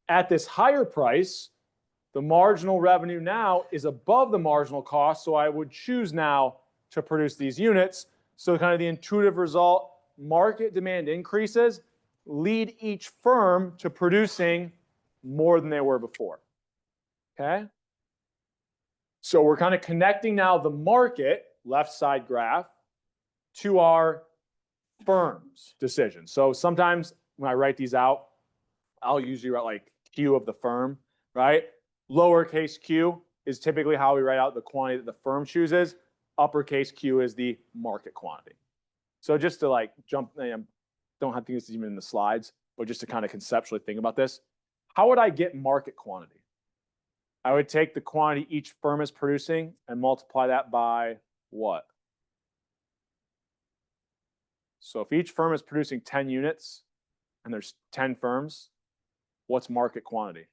At this higher price, the marginal revenue now is above the marginal cost, so I would choose now to produce these units. So kind of the intuitive result, market demand increases, lead each firm to producing more than they were before. Okay? So we're kind of connecting now the market, left side graph, to our firm's decision. So sometimes when I write these out, I'll usually write like Q of the firm, right? Lowercase q is typically how we write out the quantity that the firm chooses. Uppercase Q is the market quantity. So just to like jump, I don't have to think this is even in the slides, but just to kind of conceptually think about this, how would I get market quantity? I would take the quantity each firm is producing and multiply that by what? So if each firm is producing 10 units and there's 10 firms, what's market quantity?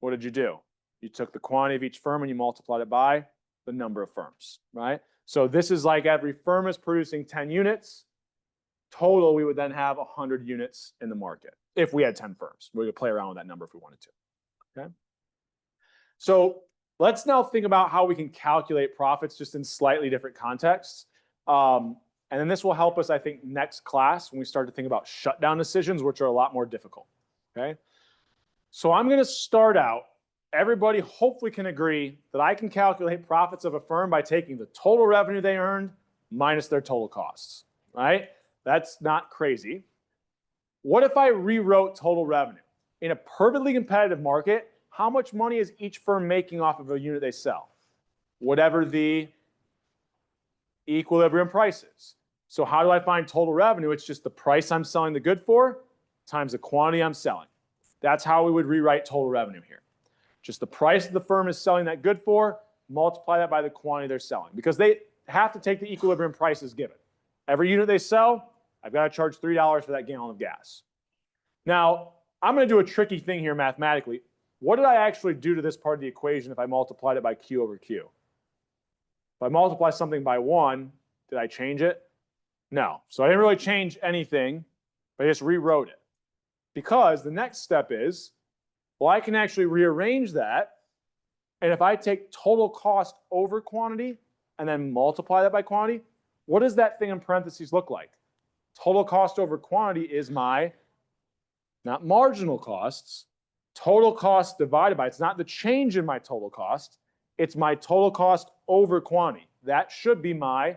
What did you do? You took the quantity of each firm and you multiplied it by the number of firms, right? So this is like every firm is producing 10 units. Total, we would then have 100 units in the market if we had 10 firms. We could play around with that number if we wanted to. Okay. So let's now think about how we can calculate profits just in slightly different contexts. And then this will help us, I think, next class when we start to think about shutdown decisions, which are a lot more difficult. Okay. So I'm going to start out. Everybody hopefully can agree that I can calculate profits of a firm by taking the total revenue they earned minus their total costs, right? That's not crazy. What if I rewrote total revenue? In a perfectly competitive market, how much money is each firm making off of a unit they sell? whatever the equilibrium price is. So how do I find total revenue? It's just the price I'm selling the good for times the quantity I'm selling. That's how we would rewrite total revenue here. Just the price the firm is selling that good for, multiply that by the quantity they're selling. Because they have to take the equilibrium prices given. Every unit they sell, I've got to charge $3 for that gallon of gas. Now, I'm going to do a tricky thing here mathematically. What did I actually do to this part of the equation if I multiplied it by Q over Q? If I multiply something by 1, did I change it? No. So I didn't really change anything, but I just rewrote it. Because the next step is, well, I can actually rearrange that. And if I take total cost over quantity and then multiply that by quantity, what does that thing in parentheses look like? Total cost over quantity is my, not marginal costs, total cost divided by, it's not the change in my total cost, it's my total cost over quantity. That should be my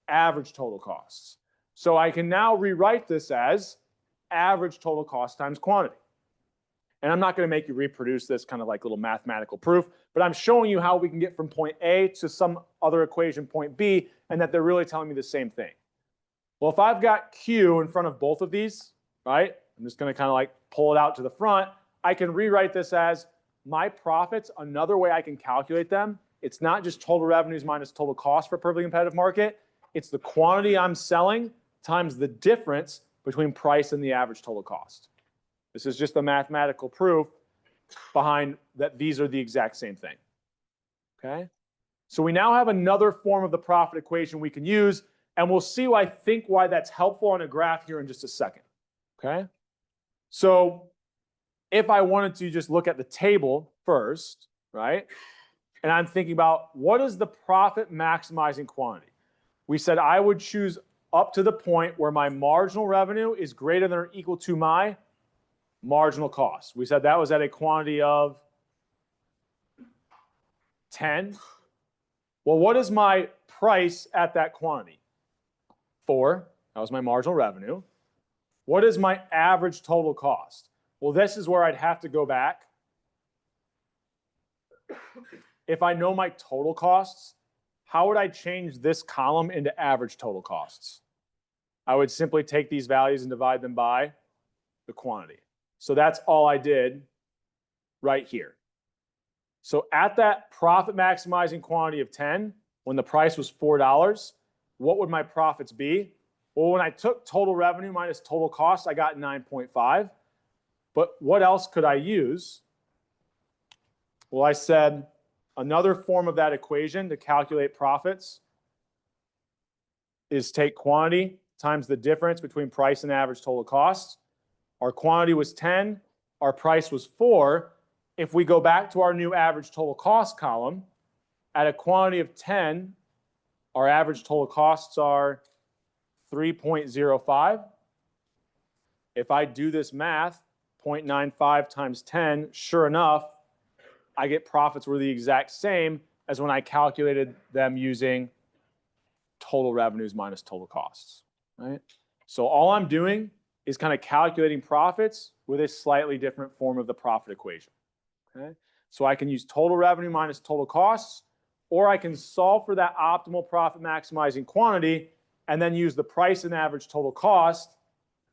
average total costs. So I can now rewrite this as average total cost times quantity. And I'm not going to make you reproduce this kind of like little mathematical proof, but I'm showing you how we can get from point A to some other equation, point B, and that they're really telling me the same thing. Well, if I've got Q in front of both of these, right, I'm just going to kind of like pull it out to the front. I can rewrite this as my profits. Another way I can calculate them, it's not just total revenues minus total cost for a perfectly competitive market. It's the quantity I'm selling times the difference between price and the average total cost. This is just the mathematical proof behind that these are the exact same thing. Okay? So we now have another form of the profit equation we can use, and we'll see why that's helpful on a graph here in just a second. Okay? So if I wanted to just look at the table first, right? And I'm thinking about what is the profit maximizing quantity? We said I would choose up to the point where my marginal revenue is greater than or equal to my marginal cost. We said that was at a quantity of 10. Well, what is my price at that quantity? 4. That was my marginal revenue. What is my average total cost? Well, this is where I'd have to go back. If I know my total costs, how would I change this column into average total costs? I would simply take these values and divide them by the quantity. So that's all I did right here. So at that profit maximizing quantity of 10, when the price was $4, what would my profits be? Well, when I took total revenue minus total cost, I got 9.5. But what else could I use? Well, I said another form of that equation to calculate profits is take quantity times the difference between price and average total costs. Our quantity was 10, our price was 4. If we go back to our new average total cost column, at a quantity of 10, our average total costs are 3.05. If I do this math, 0.95 times 10, sure enough, I get profits were the exact same as when I calculated them using total revenues minus total costs, right? So all I'm doing is kind of calculating profits with a slightly different form of the profit equation, okay? So I can use total revenue minus total costs, or I can solve for that optimal profit maximizing quantity and then use the price and average total cost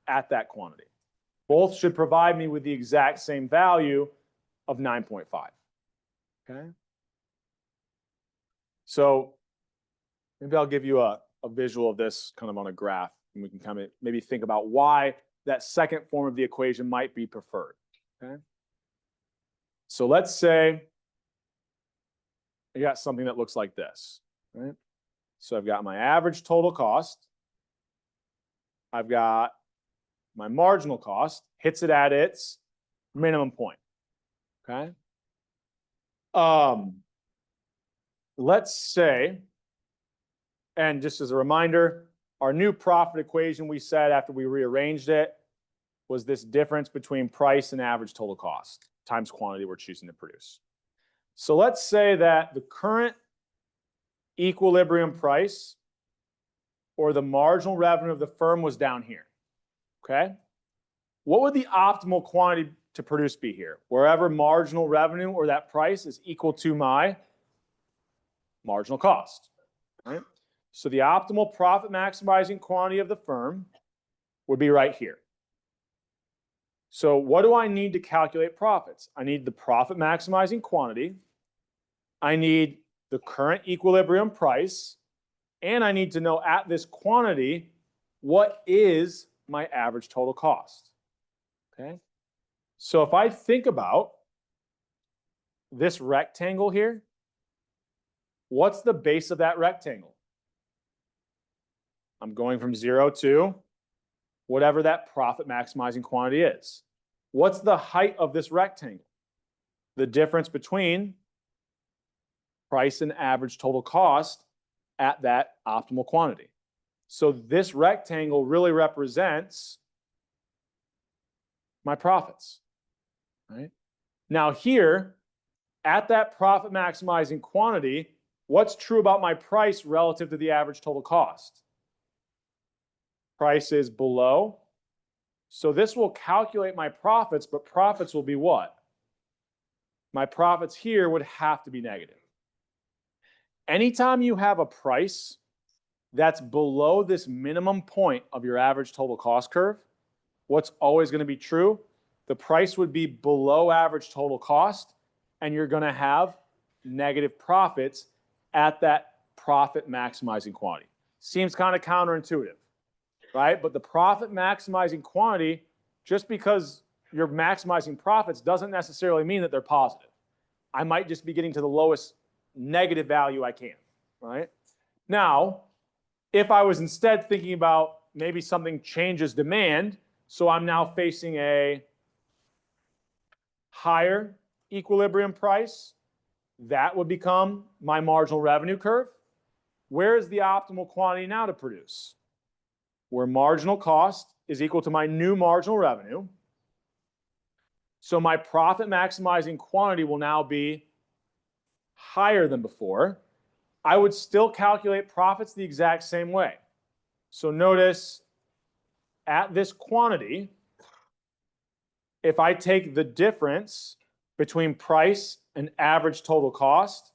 at that quantity. Both should provide me with the exact same value of 9.5. Okay? So maybe I'll give you a visual of this kind of on a graph, and we can kind of maybe think about why that second form of the equation might be preferred. Okay? So let's say I got something that looks like this. Right? So I've got my average total cost. I've got my marginal cost, hits it at its minimum point. Okay? Let's say, and just as a reminder, our new profit equation we said after we rearranged it was this difference between price and average total cost times quantity we're choosing to produce. So let's say that the current equilibrium price or the marginal revenue of the firm was down here. Okay? What would the optimal quantity to produce be here? Wherever marginal revenue or that price is equal to my marginal cost, right? So the optimal profit maximizing quantity of the firm would be right here. So what do I need to calculate profits? I need the profit maximizing quantity. I need the current equilibrium price. And I need to know at this quantity, what is my average total cost? Okay. So if I think about this rectangle here, what's the base of that rectangle? I'm going from 0 to whatever that profit maximizing quantity is. What's the height of this rectangle? The difference between price and average total cost at that optimal quantity. So this rectangle really represents my profits, right? Now here, at that profit maximizing quantity, what's true about my price relative to the average total cost? Price is below. So this will calculate my profits, but profits will be what? My profits here would have to be negative. Anytime you have a price that's below this minimum point of your average total cost curve, what's always going to be true? The price would be below average total cost, and you're going to have negative profits at that profit maximizing quantity. Seems kind of counterintuitive, right? But the profit maximizing quantity, just because you're maximizing profits doesn't necessarily mean that they're positive. I might just be getting to the lowest negative value I can, right? Now, if I was instead thinking about maybe something changes demand, so I'm now facing a higher equilibrium price, that would become my marginal revenue curve. Where is the optimal quantity now to produce? Where marginal cost is equal to my new marginal revenue. So my profit maximizing quantity will now be higher than before. I would still calculate profits the exact same way. So notice at this quantity, if I take the difference between price and average total cost,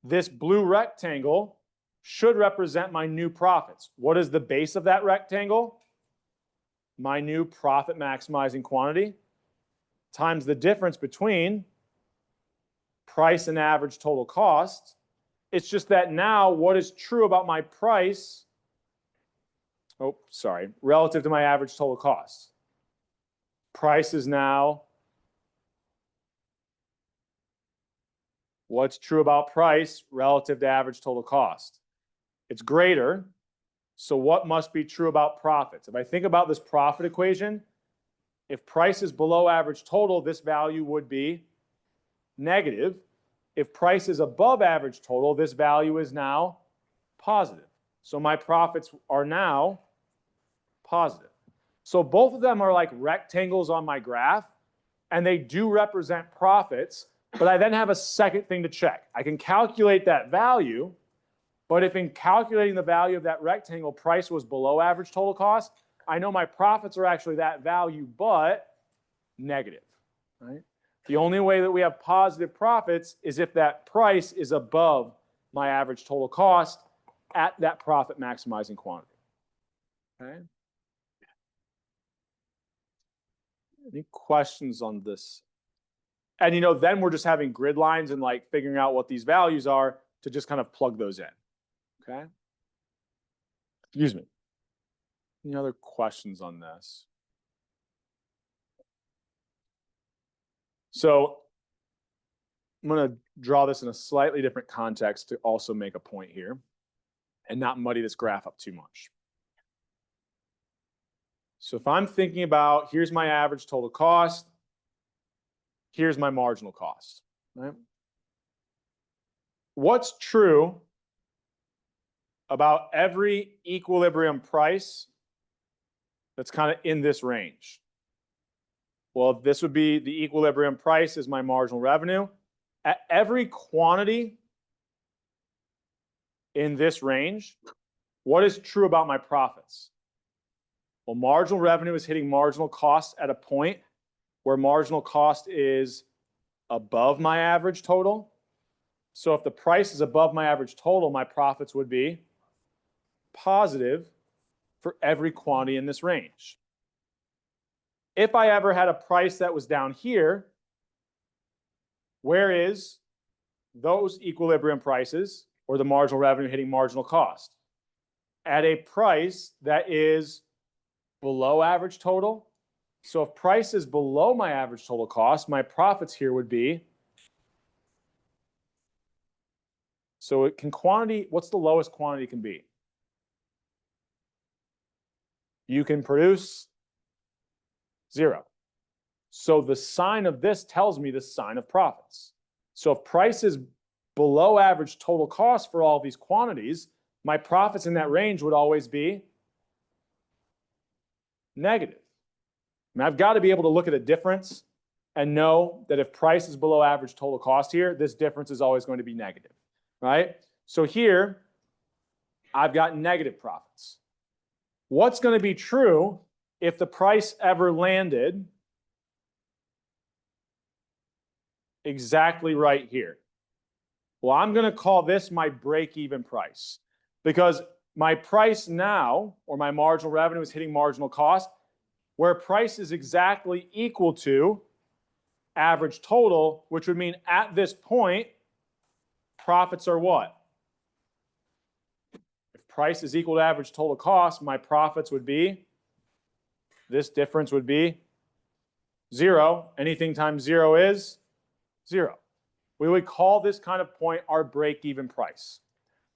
this blue rectangle should represent my new profits. What is the base of that rectangle? My new profit maximizing quantity times the difference between price and average total cost. It's just that now what is true about my price, relative to my average total cost. Price is now, what's true about price relative to average total cost? It's greater. So what must be true about profits? If I think about this profit equation, if price is below average total, this value would be negative. If price is above average total, this value is now positive. So my profits are now positive. So both of them are like rectangles on my graph, and they do represent profits, but I then have a second thing to check. I can calculate that value, but if in calculating the value of that rectangle, price was below average total cost, I know my profits are actually that value, but negative, right? The only way that we have positive profits is if that price is above my average total cost at that profit maximizing quantity. Okay. Any questions on this? And then we're just having grid lines and like figuring out what these values are to just kind of plug those in. Okay. Excuse me. Any other questions on this? So I'm going to draw this in a slightly different context to also make a point here and not muddy this graph up too much. So if I'm thinking about, here's my average total cost, here's my marginal cost, right? What's true about every equilibrium price that's kind of in this range? Well, this would be the equilibrium price is my marginal revenue. At every quantity in this range, what is true about my profits? Well, marginal revenue is hitting marginal cost at a point where marginal cost is above my average total. So if the price is above my average total, my profits would be positive for every quantity in this range. If I ever had a price that was down here, where is those equilibrium prices or the marginal revenue hitting marginal cost? At a price that is below average total. So if price is below my average total cost, my profits here would be, so it can quantity, what's the lowest quantity it can be? You can produce 0. So the sign of this tells me the sign of profits. So if price is below average total cost for all these quantities, my profits in that range would always be negative. I mean, I've got to be able to look at a difference and know that if price is below average total cost here, this difference is always going to be negative, right? So here, I've got negative profits. What's going to be true if the price ever landed exactly right here? Well, I'm going to call this my break-even price, because my price now, or my marginal revenue, is hitting marginal cost, where price is exactly equal to average total, which would mean at this point, profits are what? If price is equal to average total cost, my profits would be, this difference would be 0. Anything times 0 is 0. We would call this kind of point our break-even price.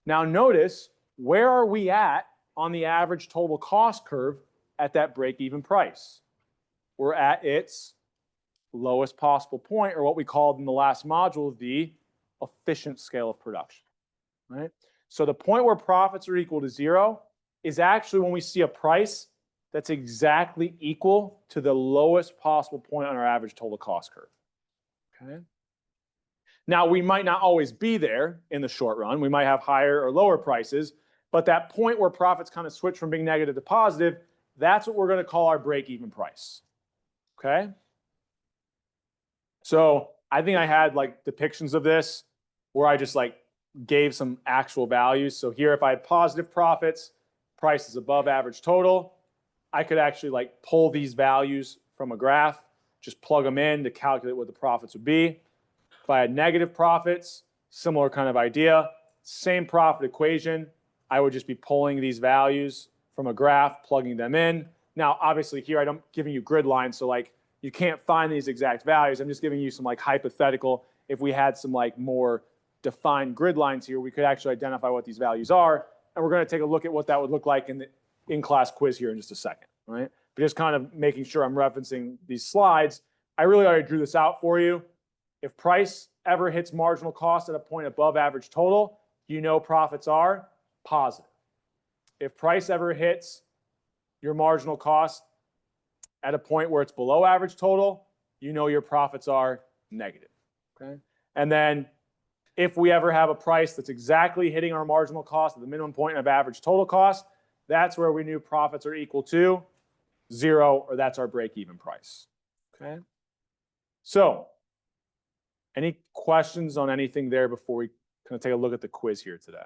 Now notice, where are we at on the average total cost curve at that break-even price? We're at its lowest possible point, or what we called in the last module the efficient scale of production, right? So the point where profits are equal to 0 is actually when we see a price that's exactly equal to the lowest possible point on our average total cost curve, okay? Now, we might not always be there in the short run. We might have higher or lower prices, but that point where profits kind of switch from being negative to positive, that's what we're going to call our break-even price, okay? So I think I had like depictions of this where I just like gave some actual values. So here, if I had positive profits, price is above average total, I could actually like pull these values from a graph, just plug them in to calculate what the profits would be. If I had negative profits, similar kind of idea, same profit equation, I would just be pulling these values from a graph, plugging them in. Now, obviously here I'm giving you grid lines, so like you can't find these exact values. I'm just giving you some like hypothetical. If we had some like more defined grid lines here, we could actually identify what these values are. And we're going to take a look at what that would look like in the in-class quiz here in just a second, right? But just kind of making sure I'm referencing these slides. I really already drew this out for you. If price ever hits marginal cost at a point above average total, you know profits are positive. If price ever hits your marginal cost at a point where it's below average total, you know your profits are negative, okay? And then if we ever have a price that's exactly hitting our marginal cost at the minimum point of average total cost, that's where we knew profits are equal to 0, or that's our break-even price, okay? So, any questions on anything there before we kind of take a look at the quiz here today?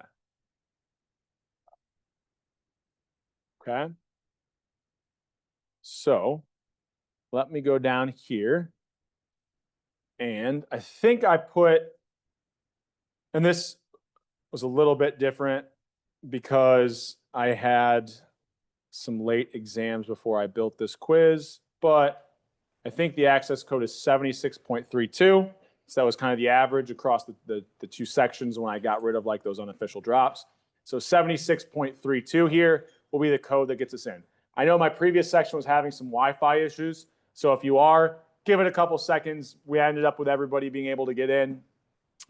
Okay. So let me go down here. And I think I put, and this was a little bit different because I had some late exams before I built this quiz, but I think the access code is 76.32. So that was kind of the average across the two sections when I got rid of like those unofficial drops. So 76.32 here will be the code that gets us in. I know my previous section was having some Wi-Fi issues. So if you are, give it a couple seconds. We ended up with everybody being able to get in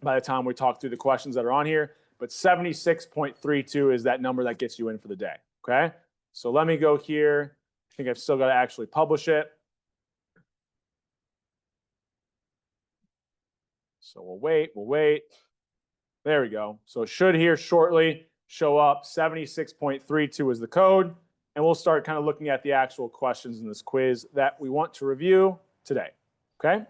by the time we talk through the questions that are on here. But 76.32 is that number that gets you in for the day, okay? So let me go here. I think I've still got to actually publish it. So we'll wait. There we go. So it should here shortly show up. 76.32 is the code. And we'll start kind of looking at the actual questions in this quiz that we want to review today, okay?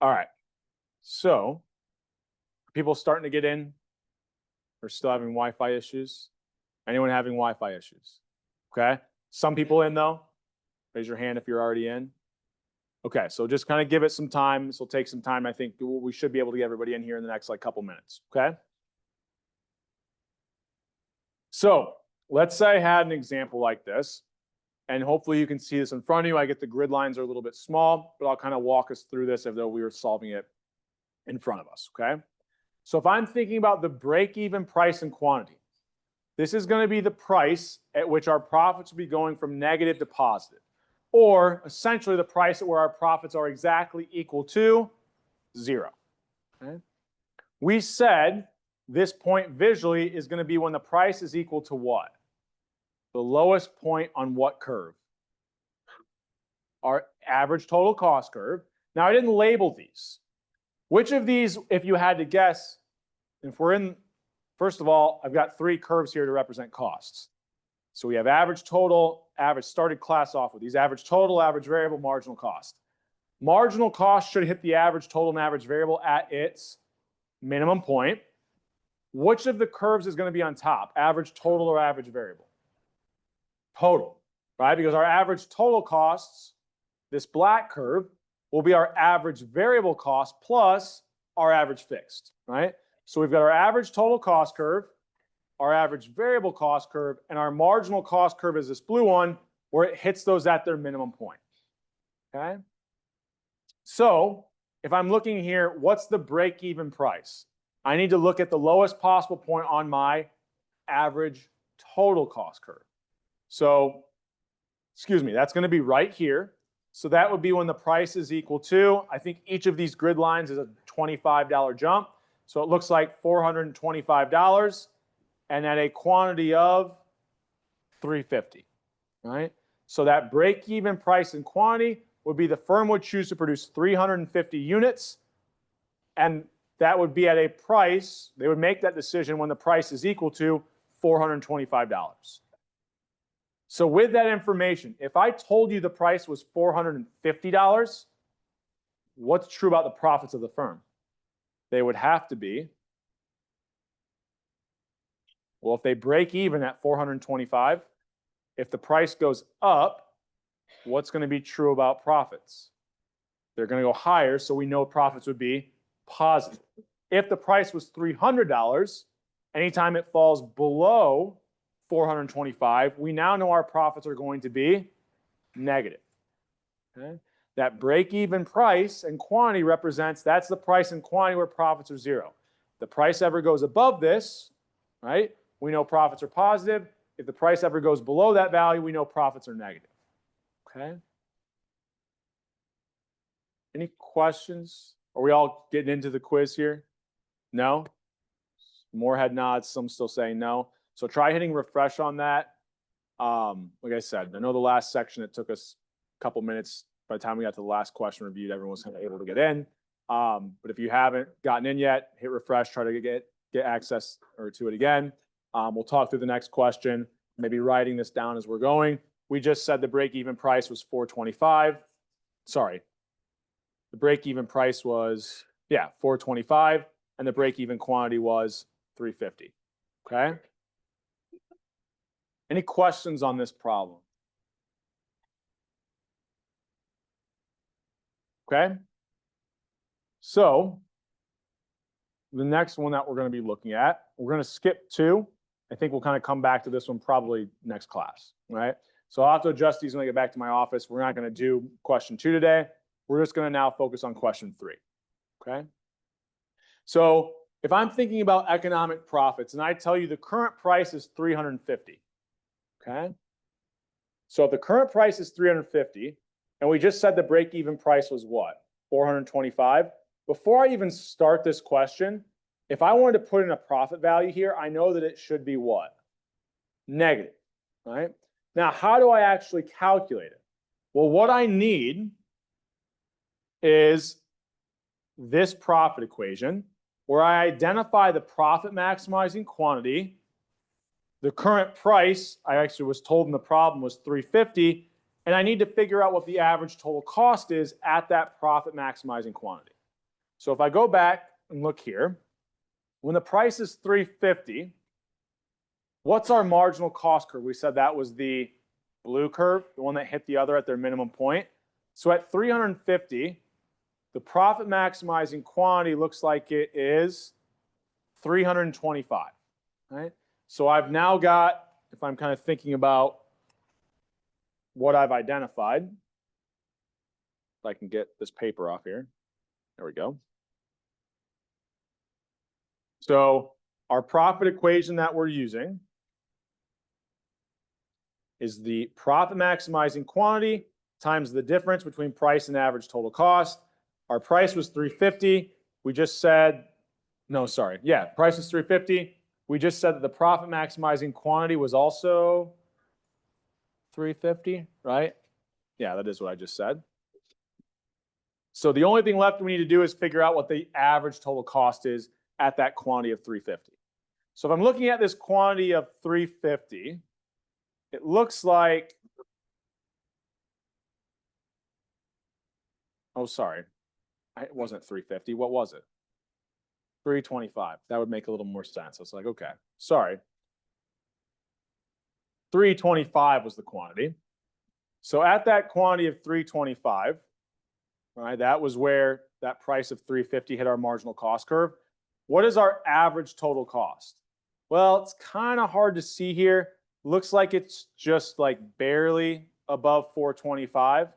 All right. So people starting to get in. We're still having Wi-Fi issues. Anyone having Wi-Fi issues? Okay. Some people in though. Raise your hand if you're already in. Okay, so just kind of give it some time. This will take some time. I think we should be able to get everybody in here in the next like couple minutes. Okay. So let's say I had an example like this, and hopefully you can see this in front of you. I get the grid lines are a little bit small, but I'll kind of walk us through this as though we were solving it in front of us. Okay. So if I'm thinking about the break-even price and quantity, this is going to be the price at which our profits will be going from negative to positive, or essentially the price at where our profits are exactly equal to 0. Okay? We said this point visually is going to be when the price is equal to what? The lowest point on what curve? Our average total cost curve. Now, I didn't label these. Which of these, if you had to guess, if we're in, first of all, I've got 3 curves here to represent costs. So we have average total, average started class off with these, average total, average variable, marginal cost. Marginal cost should hit the average total and average variable at its minimum point. Which of the curves is going to be on top, average total or average variable? Total, right? Because our average total costs, this black curve, will be our average variable cost plus our average fixed, right? So we've got our average total cost curve, our average variable cost curve, and our marginal cost curve is this blue one where it hits those at their minimum point. Okay? So if I'm looking here, what's the break-even price? I need to look at the lowest possible point on my average total cost curve. So, excuse me, that's going to be right here. So that would be when the price is equal to, I think each of these grid lines is a $25 jump. So it looks like $425 and at a quantity of 350, right? So that break-even price and quantity would be the firm would choose to produce 350 units, and that would be at a price, they would make that decision when the price is equal to $425. So with that information, if I told you the price was $450, what's true about the profits of the firm? They would have to be, well, if they break even at 425, if the price goes up, what's going to be true about profits? They're going to go higher, so we know profits would be positive. If the price was $300, anytime it falls below 425, we now know our profits are going to be negative. Okay? That break-even price and quantity represents, that's the price and quantity where profits are 0. If the price ever goes above this, right, we know profits are positive. If the price ever goes below that value, we know profits are negative. Okay? Any questions? Are we all getting into the quiz here? No? More head nods, some still saying no. So try hitting refresh on that. Like I said, I know the last section, it took us a couple minutes. By the time we got to the last question reviewed, everyone was kind of able to get in. But if you haven't gotten in yet, hit refresh, try to get access or to it again. We'll talk through the next question, maybe writing this down as we're going. We just said the break-even price was $425. Sorry. The break-even price was, $425, and the break-even quantity was 350. Okay? Any questions on this problem? Okay? So, the next one that we're going to be looking at, we're going to skip 2. I think we'll kind of come back to this one probably next class, right? So I'll have to adjust these when I get back to my office. We're not going to do question 2 today. We're just going to now focus on question 3, okay? So if I'm thinking about economic profits and I tell you the current price is 350, okay? So if the current price is 350, and we just said the break-even price was what? 425. Before I even start this question, if I wanted to put in a profit value here, I know that it should be what? Negative, right? Now, how do I actually calculate it? Well, what I need is this profit equation where I identify the profit maximizing quantity. The current price, I actually was told in the problem, was 350, and I need to figure out what the average total cost is at that profit maximizing quantity. So if I go back and look here, when the price is 350, what's our marginal cost curve? We said that was the blue curve, the one that hit the other at their minimum point. So at 350, the profit maximizing quantity looks like it is 325, right? So I've now got, if I'm kind of thinking about what I've identified, if I can get this paper off here. There we go. So our profit equation that we're using is the profit maximizing quantity times the difference between price and average total cost. Our price was 350. We just said, no, sorry. Yeah, price is 350. We just said that the profit maximizing quantity was also 350, right? Yeah, that is what I just said. So the only thing left we need to do is figure out what the average total cost is at that quantity of 350. So if I'm looking at this quantity of 350, it looks like, oh, sorry, it wasn't 350. What was it? 325. That would make a little more sense. I was like, okay, sorry. 325 was the quantity. So at that quantity of 325, right, that was where that price of 350 hit our marginal cost curve. What is our average total cost? Well, it's kind of hard to see here. Looks like it's just like barely above 425.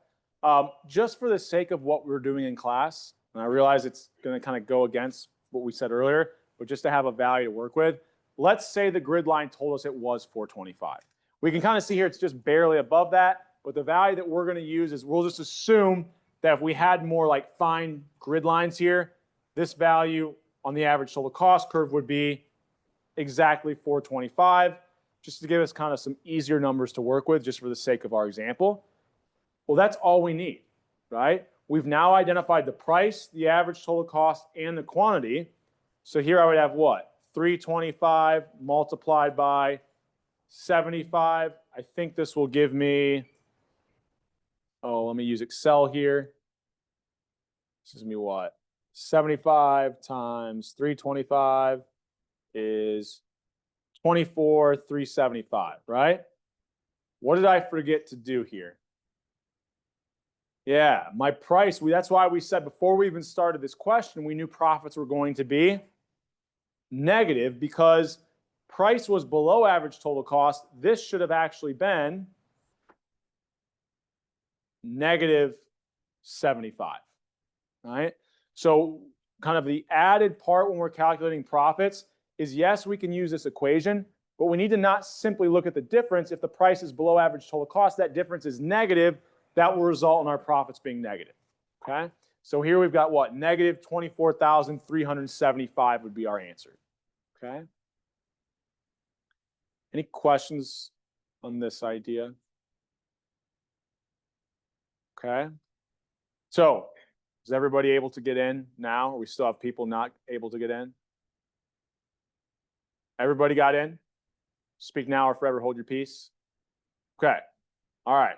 Just for the sake of what we're doing in class, and I realize it's going to kind of go against what we said earlier, but just to have a value to work with, let's say the grid line told us it was 425. We can kind of see here it's just barely above that, but the value that we're going to use is we'll just assume that if we had more like fine grid lines here, this value on the average total cost curve would be exactly 425, just to give us kind of some easier numbers to work with just for the sake of our example. Well, that's all we need, right? We've now identified the price, the average total cost, and the quantity. So here I would have what? 325 multiplied by 75. I think this will give me, oh, let me use Excel here. This is me what? 75 times 325 is 24,375, right? What did I forget to do here? Yeah, my price, that's why we said before we even started this question, we knew profits were going to be negative because price was below average total cost. This should have actually been negative 75, right? So kind of the added part when we're calculating profits is, yes, we can use this equation, but we need to not simply look at the difference. If the price is below average total cost, that difference is negative. That will result in our profits being negative, okay? So here we've got what? Negative 24,375 would be our answer, okay? Any questions on this idea? Okay. So is everybody able to get in now? Or we still have people not able to get in? Everybody got in? Speak now or forever hold your peace. Okay. All right.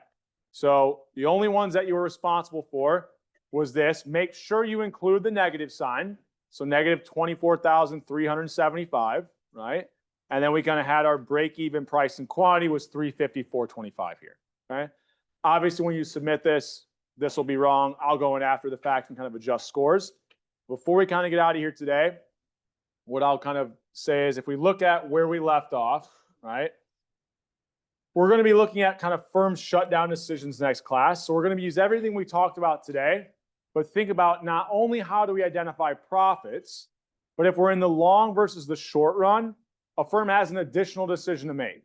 So the only ones that you were responsible for was this. Make sure you include the negative sign. So negative 24,375, right? And then we kind of had our break-even price and quantity was 350,425 here, okay? Obviously, when you submit this, this will be wrong. I'll go in after the fact and kind of adjust scores. Before we kind of get out of here today, what I'll kind of say is if we look at where we left off, right? We're going to be looking at kind of firm shutdown decisions next class. So we're going to use everything we talked about today, but think about not only how do we identify profits, but if we're in the long versus the short run, a firm has an additional decision to make.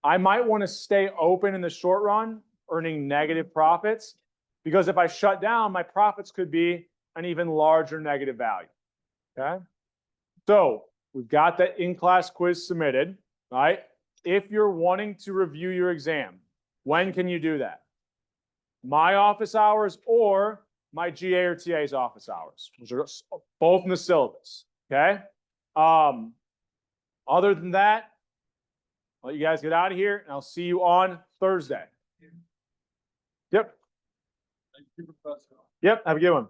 I might want to stay open in the short run, earning negative profits, because if I shut down, my profits could be an even larger negative value, okay? So we've got that in-class quiz submitted, right? If you're wanting to review your exam, when can you do that? My office hours or my GA or TA's office hours, which are both in the syllabus, okay? Other than that, I'll let you guys get out of here, and I'll see you on Thursday. Yep. Yep, have a good one.